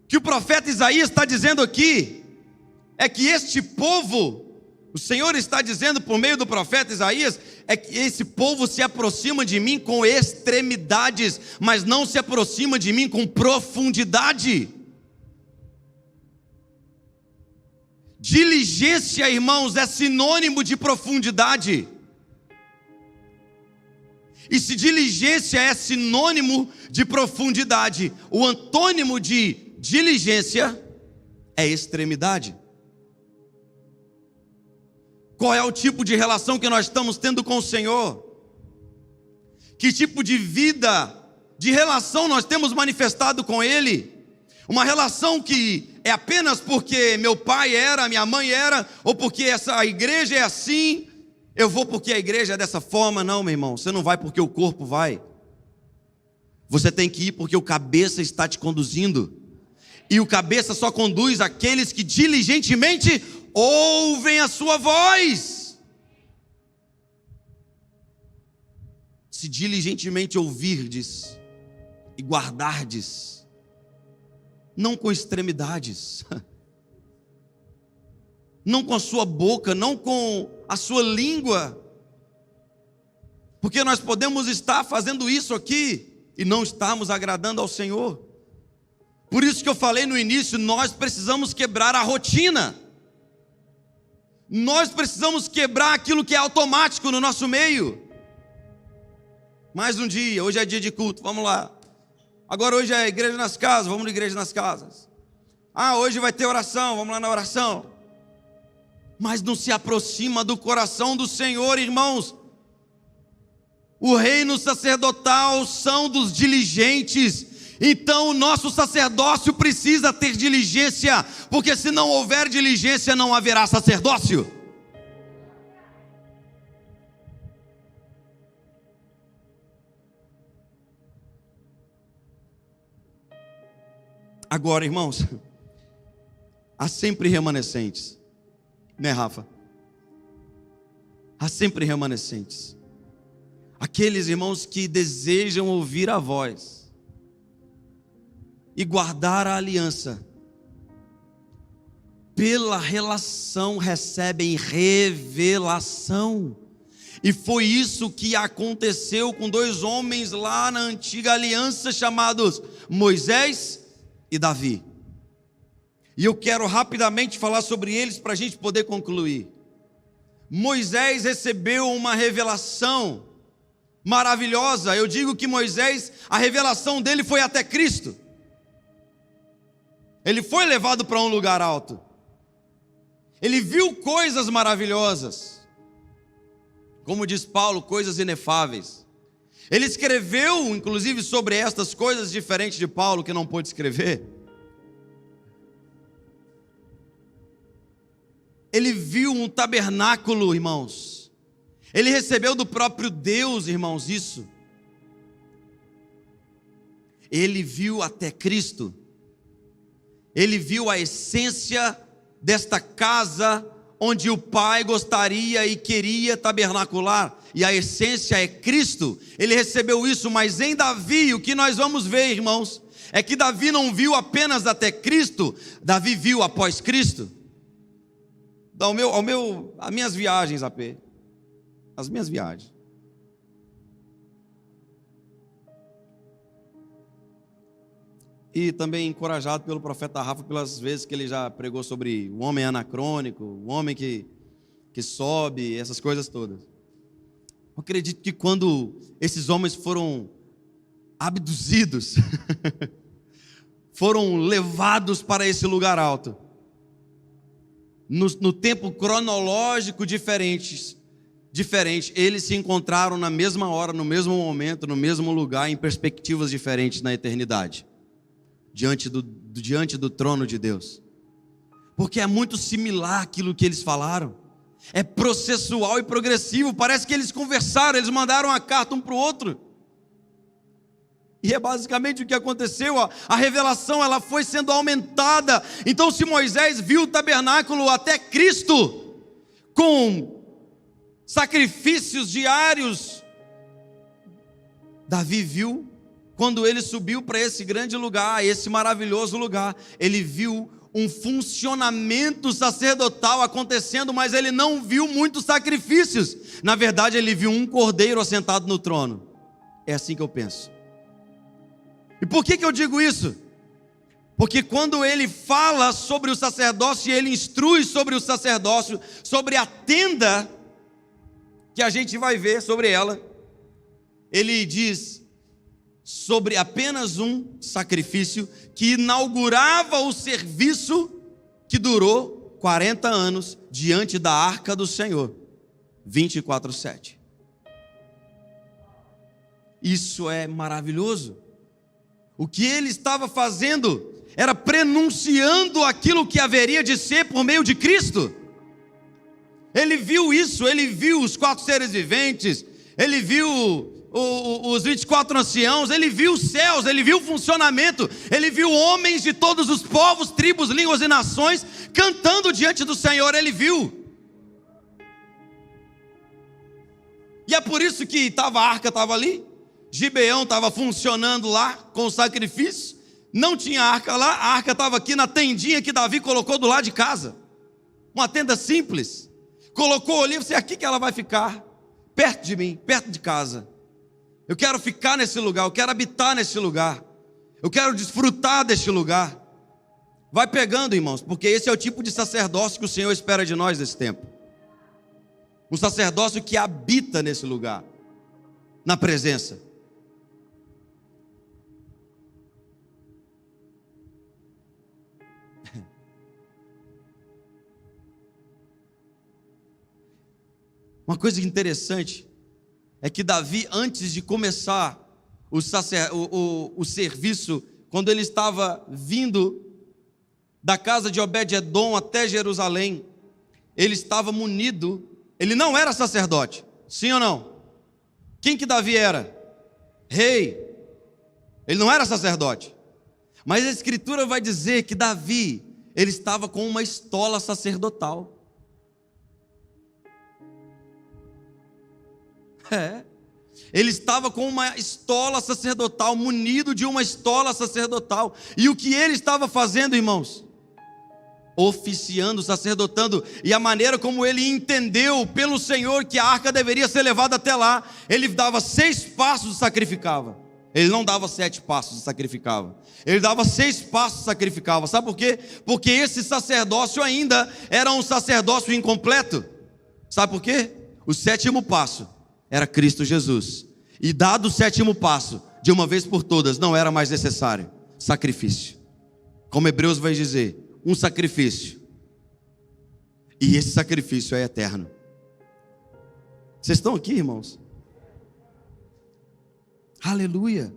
O que o profeta Isaías está dizendo aqui é que este povo, o Senhor está dizendo por meio do profeta Isaías, é que esse povo se aproxima de mim com extremidades, mas não se aproxima de mim com profundidade. Diligência, irmãos, é sinônimo de profundidade. E se diligência é sinônimo de profundidade, o antônimo de diligência é extremidade. Qual é o tipo de relação que nós estamos tendo com o Senhor? Que tipo de vida, de relação nós temos manifestado com Ele? Uma relação que é apenas porque meu pai era, minha mãe era, ou porque essa igreja é assim, eu vou porque a igreja é dessa forma? Não, meu irmão, você não vai porque o corpo vai. Você tem que ir porque o cabeça está te conduzindo. E o cabeça só conduz aqueles que diligentemente ouvem a sua voz. Se diligentemente ouvirdes e guardardes, não com extremidades, não com a sua boca, não com a sua língua, porque nós podemos estar fazendo isso aqui e não estarmos agradando ao Senhor. Por isso que eu falei no início, nós precisamos quebrar a rotina. Nós precisamos quebrar aquilo que é automático no nosso meio. Mais um dia, hoje é dia de culto, vamos lá. Agora hoje é igreja nas casas, vamos na igreja nas casas. Hoje vai ter oração, vamos lá na oração. Mas não se aproxima do coração do Senhor, irmãos. O reino sacerdotal são dos diligentes. Então o nosso sacerdócio precisa ter diligência, porque se não houver diligência, não haverá sacerdócio. Agora, irmãos, há sempre remanescentes, né, Rafa? Há sempre remanescentes. Aqueles irmãos que desejam ouvir a voz e guardar a aliança, pela relação recebem revelação. E foi isso que aconteceu com dois homens lá na antiga aliança, chamados Moisés e Davi. E eu quero rapidamente falar sobre eles para a gente poder concluir. Moisés recebeu uma revelação maravilhosa. Eu digo que Moisés, a revelação dele foi até Cristo. Ele foi levado para um lugar alto. Ele viu coisas maravilhosas. Como diz Paulo, coisas inefáveis. Ele escreveu, inclusive, sobre estas coisas, diferente de Paulo, que não pôde escrever. Ele viu um tabernáculo, irmãos. Ele recebeu do próprio Deus, irmãos, isso. Ele viu até Cristo. Ele viu a essência desta casa onde o Pai gostaria e queria tabernacular, e a essência é Cristo. Ele recebeu isso, mas em Davi, o que nós vamos ver, irmãos, é que Davi não viu apenas até Cristo, Davi viu após Cristo. As minhas viagens, AP, as minhas viagens. E também encorajado pelo profeta Rafa, pelas vezes que ele já pregou sobre o homem anacrônico, o homem que sobe, essas coisas todas. Eu acredito que quando esses homens foram abduzidos, foram levados para esse lugar alto, no tempo cronológico diferente, eles se encontraram na mesma hora, no mesmo momento, no mesmo lugar, em perspectivas diferentes na eternidade. Diante do trono de Deus, porque é muito similar aquilo que eles falaram, é processual e progressivo, parece que eles conversaram, eles mandaram uma carta um para o outro, e é basicamente o que aconteceu. A revelação ela foi sendo aumentada. Então, se Moisés viu o tabernáculo até Cristo, com sacrifícios diários, Davi viu. Quando ele subiu para esse grande lugar, esse maravilhoso lugar, ele viu um funcionamento sacerdotal acontecendo, mas ele não viu muitos sacrifícios. Na verdade, ele viu um cordeiro assentado no trono. É assim que eu penso. E por que eu digo isso? Porque quando ele fala sobre o sacerdócio e ele instrui sobre o sacerdócio, sobre a tenda, que a gente vai ver sobre ela, ele diz sobre apenas um sacrifício que inaugurava o serviço que durou 40 anos diante da arca do Senhor, 24/7. Isso é maravilhoso. O que ele estava fazendo era prenunciando aquilo que haveria de ser por meio de Cristo. Ele viu isso, ele viu os 4 seres viventes, ele viu os 24 anciãos, ele viu os céus, ele viu o funcionamento, ele viu homens de todos os povos, tribos, línguas e nações cantando diante do Senhor, ele viu. E é por isso que a arca estava ali, Gibeão estava funcionando lá com o sacrifício, não tinha arca lá, a arca estava aqui na tendinha que Davi colocou do lado de casa, uma tenda simples, colocou ali, você aqui que ela vai ficar, perto de mim, perto de casa. Eu quero ficar nesse lugar, eu quero habitar nesse lugar, eu quero desfrutar deste lugar. Vai pegando, irmãos, porque esse é o tipo de sacerdócio que o Senhor espera de nós nesse tempo. Um sacerdócio que habita nesse lugar, na presença. coisa interessante é que Davi, antes de começar o serviço, quando ele estava vindo da casa de Obed-edom até Jerusalém, ele estava munido, ele não era sacerdote, sim ou não? Quem que Davi era? Rei. Ele não era sacerdote. Mas a Escritura vai dizer que Davi, ele estava com uma estola sacerdotal. Ele estava com uma estola sacerdotal, munido de uma estola sacerdotal. E o que ele estava fazendo, irmãos? Oficiando, sacerdotando. E a maneira como ele entendeu pelo Senhor que a arca deveria ser levada até lá, ele dava 6 passos e sacrificava. Ele não dava 7 passos e sacrificava. Ele dava 6 passos e sacrificava. Sabe por quê? Porque esse sacerdócio ainda era um sacerdócio incompleto. Sabe por quê? O 7º passo era Cristo Jesus. E dado o 7º passo, de uma vez por todas, não era mais necessário sacrifício. Como Hebreus vai dizer, um sacrifício. E esse sacrifício é eterno. Vocês estão aqui, irmãos? Aleluia.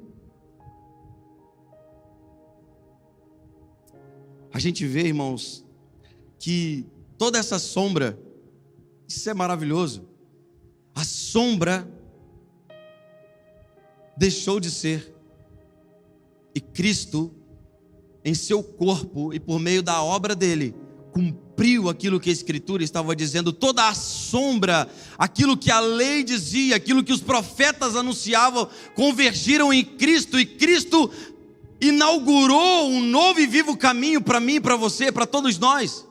A gente vê, irmãos, que toda essa sombra, isso é maravilhoso. A sombra deixou de ser. E Cristo, em seu corpo e por meio da obra dele, cumpriu aquilo que a Escritura estava dizendo. Toda a sombra, aquilo que a lei dizia, aquilo que os profetas anunciavam, convergiram em Cristo. E Cristo inaugurou um novo e vivo caminho para mim, para você, para todos nós.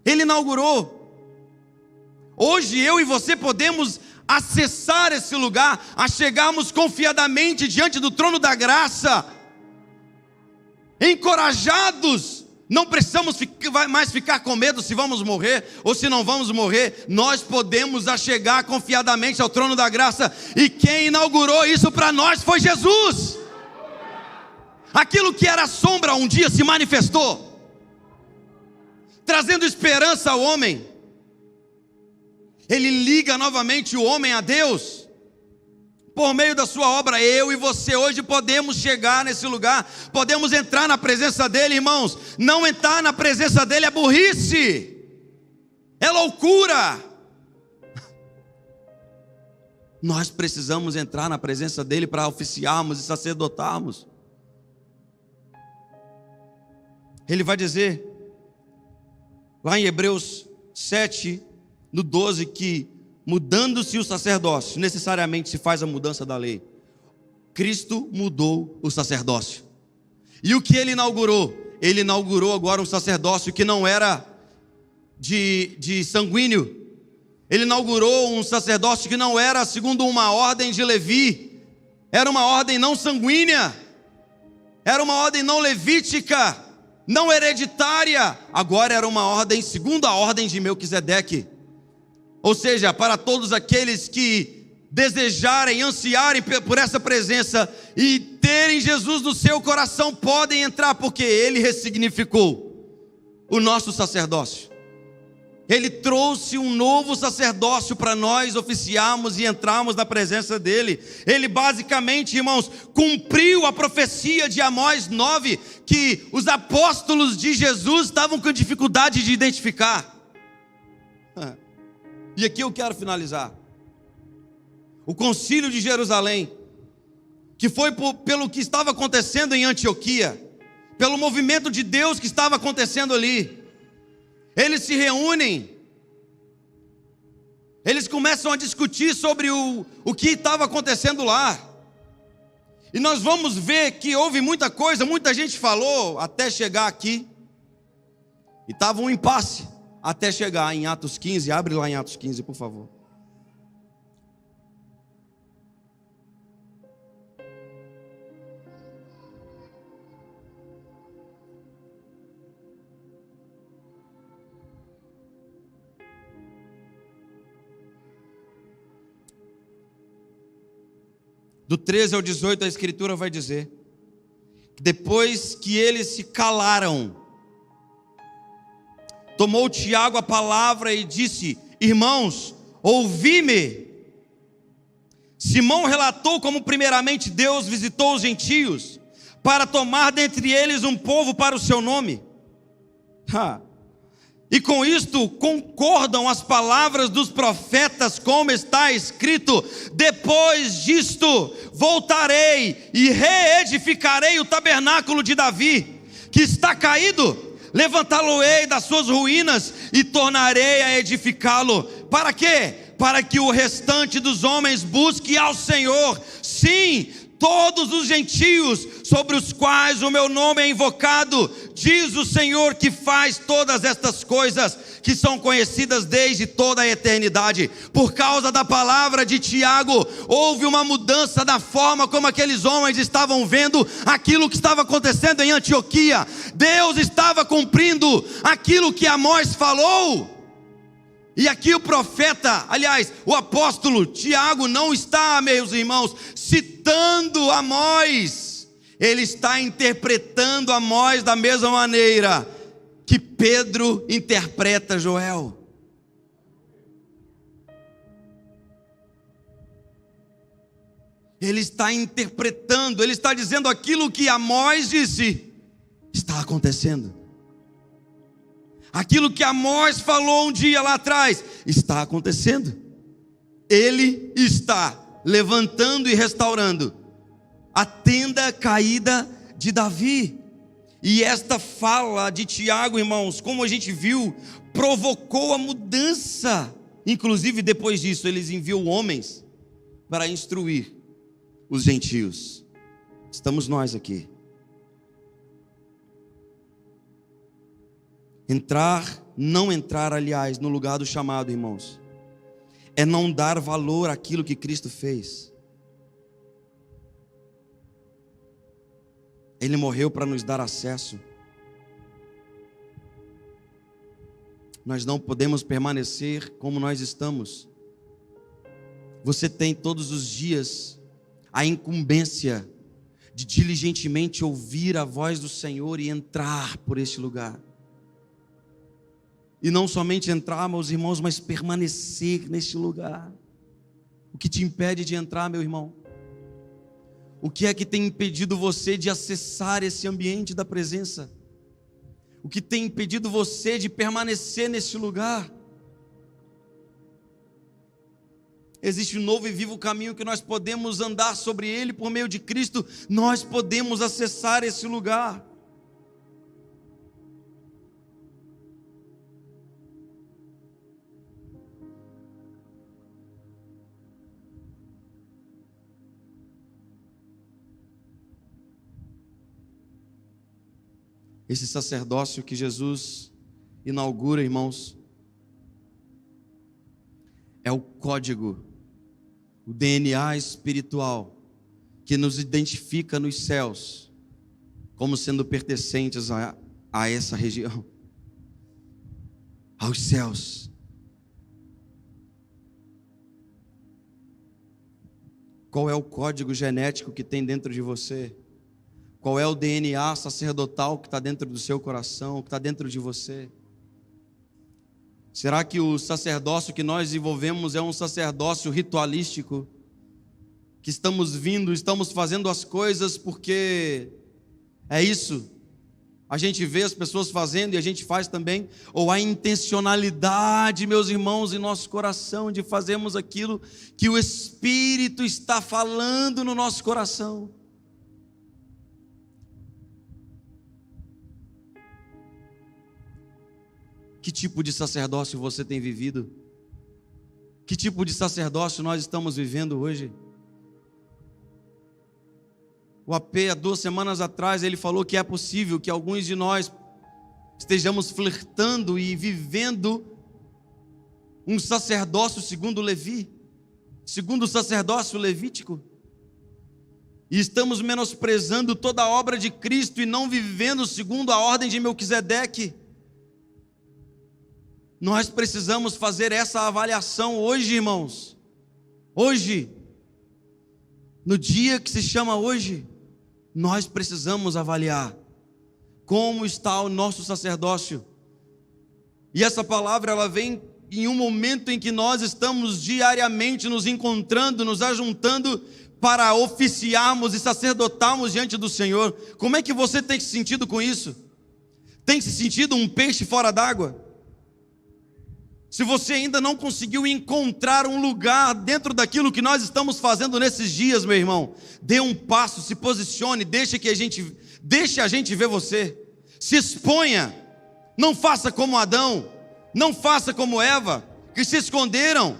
Ele inaugurou. Hoje eu e você podemos acessar esse lugar, a chegarmos confiadamente diante do trono da graça, encorajados. Não precisamos mais ficar com medo se vamos morrer ou se não vamos morrer. Nós podemos chegar confiadamente ao trono da graça. E quem inaugurou isso para nós foi Jesus. Aquilo que era sombra um dia se manifestou, trazendo esperança ao homem. Ele liga novamente o homem a Deus. Por meio da sua obra, eu e você hoje podemos chegar nesse lugar, podemos entrar na presença dele, irmãos. Não entrar na presença dele é burrice, é loucura. Nós precisamos entrar na presença dele para oficiarmos e sacerdotarmos. Ele vai dizer, lá em Hebreus 7, no 12, que mudando-se o sacerdócio, necessariamente se faz a mudança da lei. Cristo mudou o sacerdócio. E o que ele inaugurou? Ele inaugurou agora um sacerdócio que não era de sanguíneo. Ele inaugurou um sacerdócio que não era segundo uma ordem de Levi. Era uma ordem não sanguínea. Era uma ordem não levítica, não hereditária. Agora era uma ordem segundo a ordem de Melquisedeque. Ou seja, para todos aqueles que desejarem, ansiarem por essa presença e terem Jesus no seu coração, podem entrar, porque ele ressignificou o nosso sacerdócio. Ele trouxe um novo sacerdócio para nós oficiarmos e entrarmos na presença dele. Ele basicamente, irmãos, cumpriu a profecia de Amós 9, que os apóstolos de Jesus estavam com dificuldade de identificar. E aqui eu quero finalizar. O concílio de Jerusalém, que foi pelo que estava acontecendo em Antioquia, pelo movimento de Deus que estava acontecendo ali. Eles se reúnem, eles começam a discutir sobre o que estava acontecendo lá. E nós vamos ver que houve muita coisa, muita gente falou até chegar aqui. E estava um impasse até chegar em Atos 15, abre lá em Atos 15, por favor. Do 13 ao 18 a Escritura vai dizer que depois que eles se calaram, tomou Tiago a palavra e disse: irmãos, ouvi-me. Simão relatou como primeiramente Deus visitou os gentios para tomar dentre eles um povo para o seu nome. E com isto concordam as palavras dos profetas, como está escrito: depois disto voltarei e reedificarei o tabernáculo de Davi, que está caído, levantá-lo-ei das suas ruínas e tornarei a edificá-lo. Para quê? Para que o restante dos homens busque ao Senhor, sim, todos os gentios sobre os quais o meu nome é invocado, diz o Senhor que faz todas estas coisas, que são conhecidas desde toda a eternidade. Por causa da palavra de Tiago, houve uma mudança da forma como aqueles homens estavam vendo aquilo que estava acontecendo em Antioquia. Deus estava cumprindo aquilo que Amós falou. E aqui o profeta, aliás, o apóstolo Tiago não está, meus irmãos, citando Amós. Ele está interpretando Amós da mesma maneira que Pedro interpreta Joel. Ele está interpretando, ele está dizendo aquilo que Amós disse, está acontecendo. Aquilo que Amós falou um dia lá atrás, está acontecendo. Ele está levantando e restaurando a tenda caída de Davi. E esta fala de Tiago, irmãos, como a gente viu, provocou a mudança. Inclusive depois disso, eles enviam homens para instruir os gentios. Estamos nós aqui. Não entrar, aliás, no lugar do chamado, irmãos, é não dar valor àquilo que Cristo fez. Ele morreu para nos dar acesso. Nós não podemos permanecer como nós estamos. Você tem todos os dias a incumbência de diligentemente ouvir a voz do Senhor e entrar por este lugar. E não somente entrar, meus irmãos, mas permanecer neste lugar. O que te impede de entrar, meu irmão? O que é que tem impedido você de acessar esse ambiente da presença? O que tem impedido você de permanecer neste lugar? Existe um novo e vivo caminho que nós podemos andar sobre ele por meio de Cristo. Nós podemos acessar esse lugar. Esse sacerdócio que Jesus inaugura, irmãos, é o código, o DNA espiritual que nos identifica nos céus como sendo pertencentes a essa região, aos céus. Qual é o código genético que tem dentro de você? Qual é o DNA sacerdotal que está dentro do seu coração, que está dentro de você? Será que o sacerdócio que nós desenvolvemos é um sacerdócio ritualístico? Que estamos fazendo as coisas porque é isso? A gente vê as pessoas fazendo e a gente faz também? Ou há intencionalidade, meus irmãos, em nosso coração de fazermos aquilo que o Espírito está falando no nosso coração? Que tipo de sacerdócio você tem vivido? Que tipo de sacerdócio nós estamos vivendo hoje? O AP, há 2 semanas atrás, ele falou que é possível que alguns de nós estejamos flertando e vivendo um sacerdócio segundo Levi, segundo o sacerdócio levítico. E estamos menosprezando toda a obra de Cristo e não vivendo segundo a ordem de Melquisedeque. Nós precisamos fazer essa avaliação hoje, irmãos. Hoje, no dia que se chama hoje, nós precisamos avaliar como está o nosso sacerdócio. E essa palavra, ela vem em um momento em que nós estamos diariamente nos encontrando, nos ajuntando para oficiarmos e sacerdotarmos diante do Senhor. Como é que você tem se sentido com isso? Tem se sentido um peixe fora d'água? Se você ainda não conseguiu encontrar um lugar dentro daquilo que nós estamos fazendo nesses dias, meu irmão, dê um passo, se posicione, deixe a gente ver você. Se exponha. Não faça como Adão, não faça como Eva, que se esconderam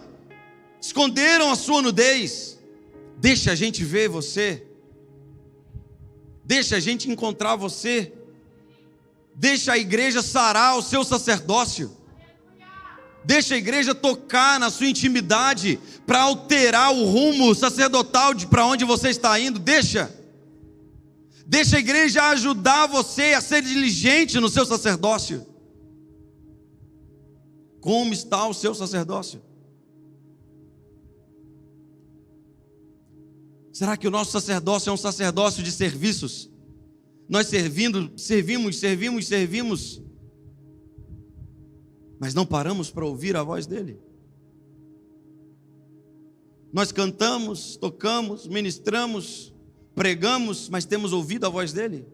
a sua nudez. Deixa a gente ver você. Deixa a gente encontrar você. Deixa a igreja sarar o seu sacerdócio. Deixa a igreja tocar na sua intimidade para alterar o rumo sacerdotal para onde você está indo. Deixa a igreja ajudar você a ser diligente no seu sacerdócio. Como está o seu sacerdócio? Será que o nosso sacerdócio é um sacerdócio de serviços? Nós servimos, mas não paramos para ouvir a voz dele. Nós cantamos, tocamos, ministramos, pregamos, mas temos ouvido a voz dele?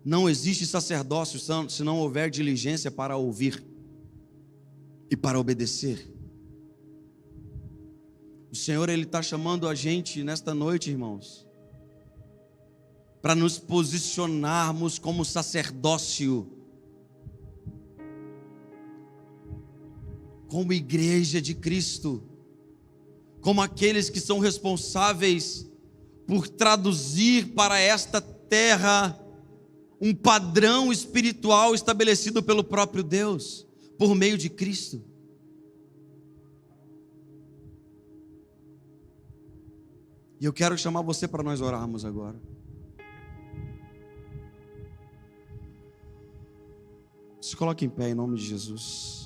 Não existe sacerdócio se não houver diligência para ouvir e para obedecer. O Senhor, Ele está chamando a gente nesta noite, irmãos, para nos posicionarmos como sacerdócio, como igreja de Cristo, como aqueles que são responsáveis por traduzir para esta terra um padrão espiritual estabelecido pelo próprio Deus, por meio de Cristo. E eu quero chamar você para nós orarmos agora. Se coloque em pé em nome de Jesus.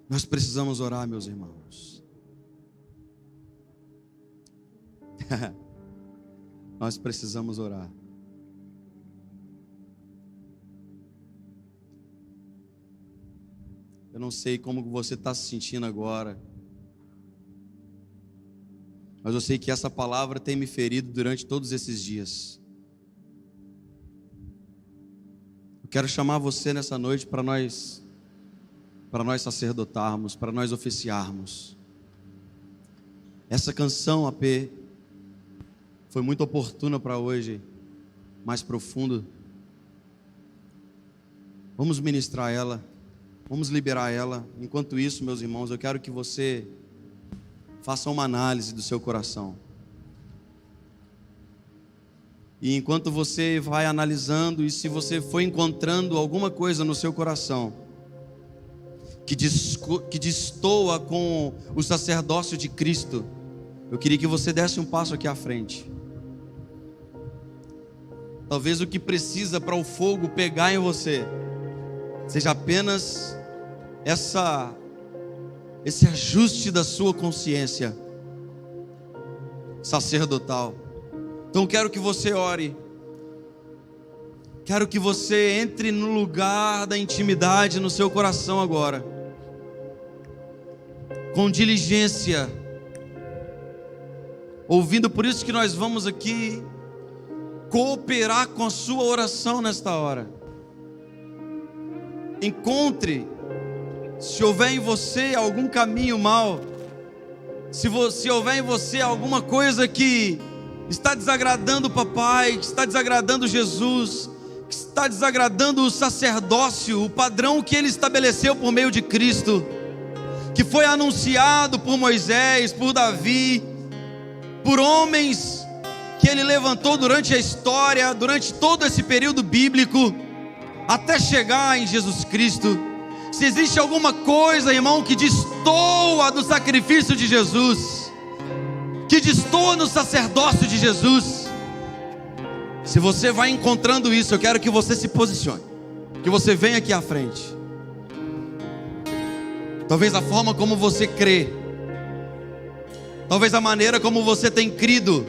Nós precisamos orar, meus irmãos. Nós precisamos orar. Eu não sei como você está se sentindo agora, mas eu sei que essa palavra tem me ferido durante todos esses dias. Eu quero chamar você nessa noite para nós sacerdotarmos, para nós oficiarmos. Essa canção, AP, foi muito oportuna para hoje, mais profundo. Vamos ministrar ela, vamos liberar ela. Enquanto isso, meus irmãos, eu quero que você faça uma análise do seu coração. E enquanto você vai analisando, e se você for encontrando alguma coisa no seu coração que destoa com o sacerdócio de Cristo, eu queria que você desse um passo aqui à frente. Talvez o que precisa para o fogo pegar em você seja apenas esse ajuste da sua consciência sacerdotal. Então quero que você ore. Quero que você entre no lugar da intimidade no seu coração agora, com diligência, ouvindo. Por isso que nós vamos aqui cooperar com a sua oração nesta hora. Encontre, se houver em você algum caminho mau, se houver em você alguma coisa que está desagradando o papai, que está desagradando Jesus, que está desagradando o sacerdócio, o padrão que ele estabeleceu por meio de Cristo, que foi anunciado por Moisés, por Davi, por homens que ele levantou durante a história, durante todo esse período bíblico, até chegar em Jesus Cristo. Se existe alguma coisa, irmão, que destoa do sacrifício de Jesus, que destoa no sacerdócio de Jesus, Se você vai encontrando isso, eu quero que você se posicione, que você venha aqui à frente. Talvez a forma como você crê, talvez a maneira como você tem crido,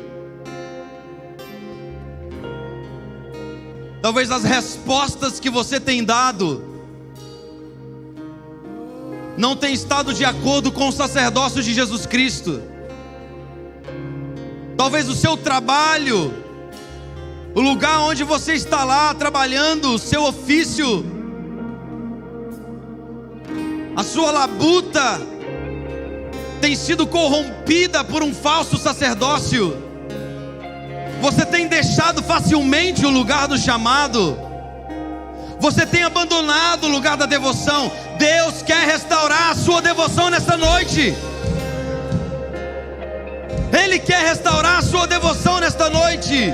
talvez as respostas que você tem dado não tem estado de acordo com o sacerdócio de Jesus Cristo. Talvez o seu trabalho, o lugar onde você está lá trabalhando, o seu ofício, a sua labuta tem sido corrompida por um falso sacerdócio. Você tem deixado facilmente o lugar do chamado. Você tem abandonado o lugar da devoção. Deus quer restaurar a sua devoção nesta noite. Ele quer restaurar a sua devoção nesta noite.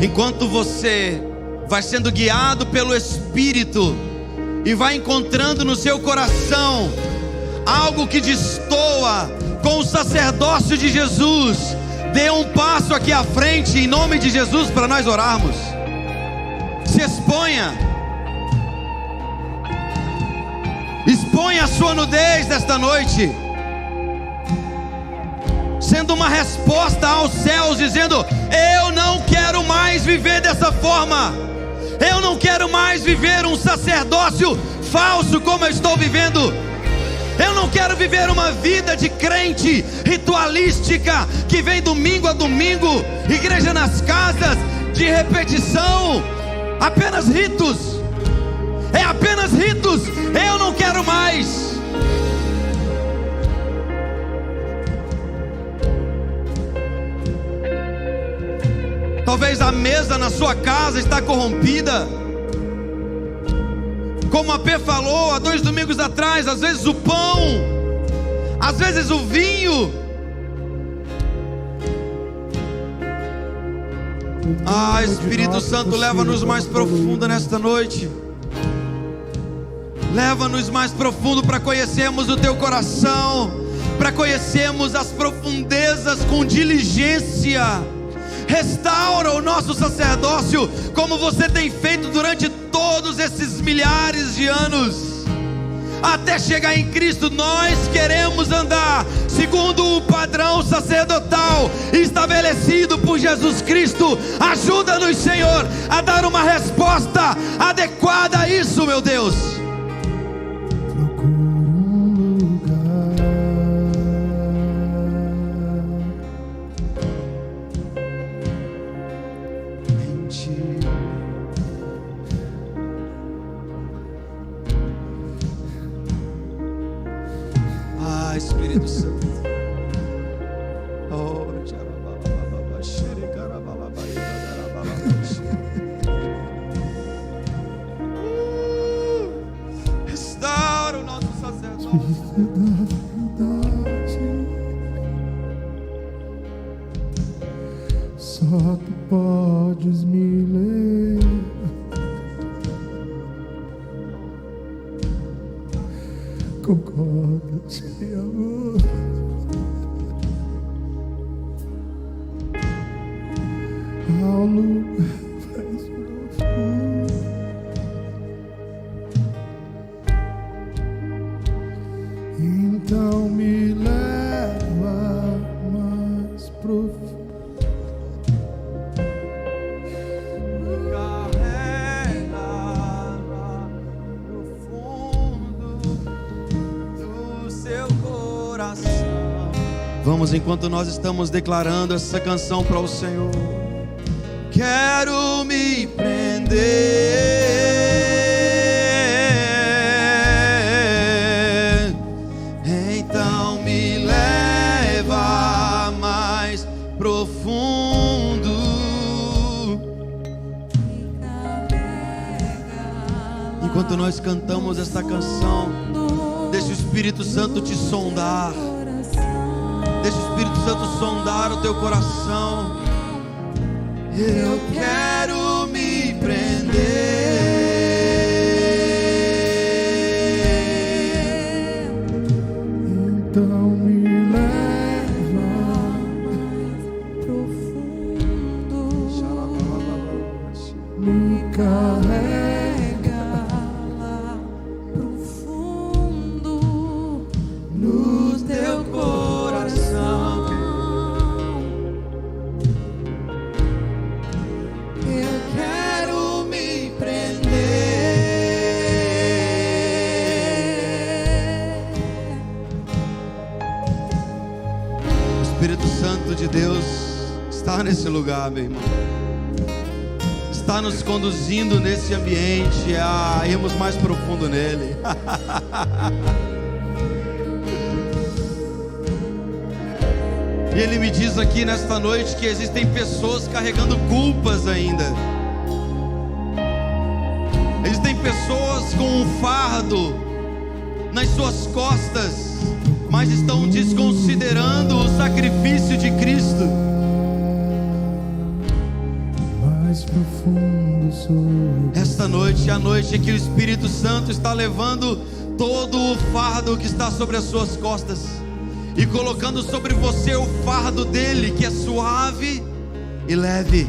Enquanto você vai sendo guiado pelo Espírito e vai encontrando no seu coração algo que destoa com o sacerdócio de Jesus, dê um passo aqui à frente em nome de Jesus para nós orarmos. Se exponha. Exponha a sua nudez nesta noite, sendo uma resposta aos céus, dizendo: eu não quero mais viver dessa forma. Eu não quero mais viver um sacerdócio falso como eu estou vivendo. Eu não quero viver uma vida de crente ritualística, que vem domingo a domingo, igreja nas casas, de repetição, apenas ritos. É apenas ritos. Eu não quero mais. Talvez a mesa na sua casa está corrompida. Como a P falou há 2 domingos atrás, às vezes o pão, às vezes o vinho. Espírito Santo, leva-nos mais profundo nesta noite. Leva-nos mais profundo para conhecermos o Teu coração, para conhecermos as profundezas com diligência. Restaura o nosso sacerdócio, como você tem feito durante todos esses milhares de anos, até chegar em Cristo. Nós queremos andar segundo o padrão sacerdotal estabelecido por Jesus Cristo. Ajuda-nos, Senhor, a dar uma resposta adequada a isso, meu Deus. Espírito Santo. Restaura o nosso sacerdócio.
Só Tu podes me ler. Concordas, meu amor? Ao lugar mais profundo, então me leva mais profundo.
Vamos, enquanto nós estamos declarando essa canção para o Senhor. Quero me prender, então me leva mais profundo. Enquanto nós cantamos esta canção, deixa o Espírito Santo te sondar. Deixa o Espírito Santo sondar o teu coração. Eu quero me prender,
então me leva mais profundo. carrega lá pro fundo no teu coração. Eu quero me prender.
O Espírito Santo de Deus está nesse lugar, meu irmão. Está nos conduzindo nesse ambiente a irmos mais profundo nele. E Ele me diz aqui nesta noite que existem pessoas carregando culpas ainda. Existem pessoas com um fardo nas suas costas, mas estão desconsiderando o sacrifício de Cristo.
Mais profundo sou.
Esta noite é a noite em que o Espírito Santo está levando todo o fardo que está sobre as suas costas e colocando sobre você o fardo dele, que é suave e leve.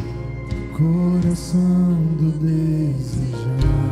Coração do desejar.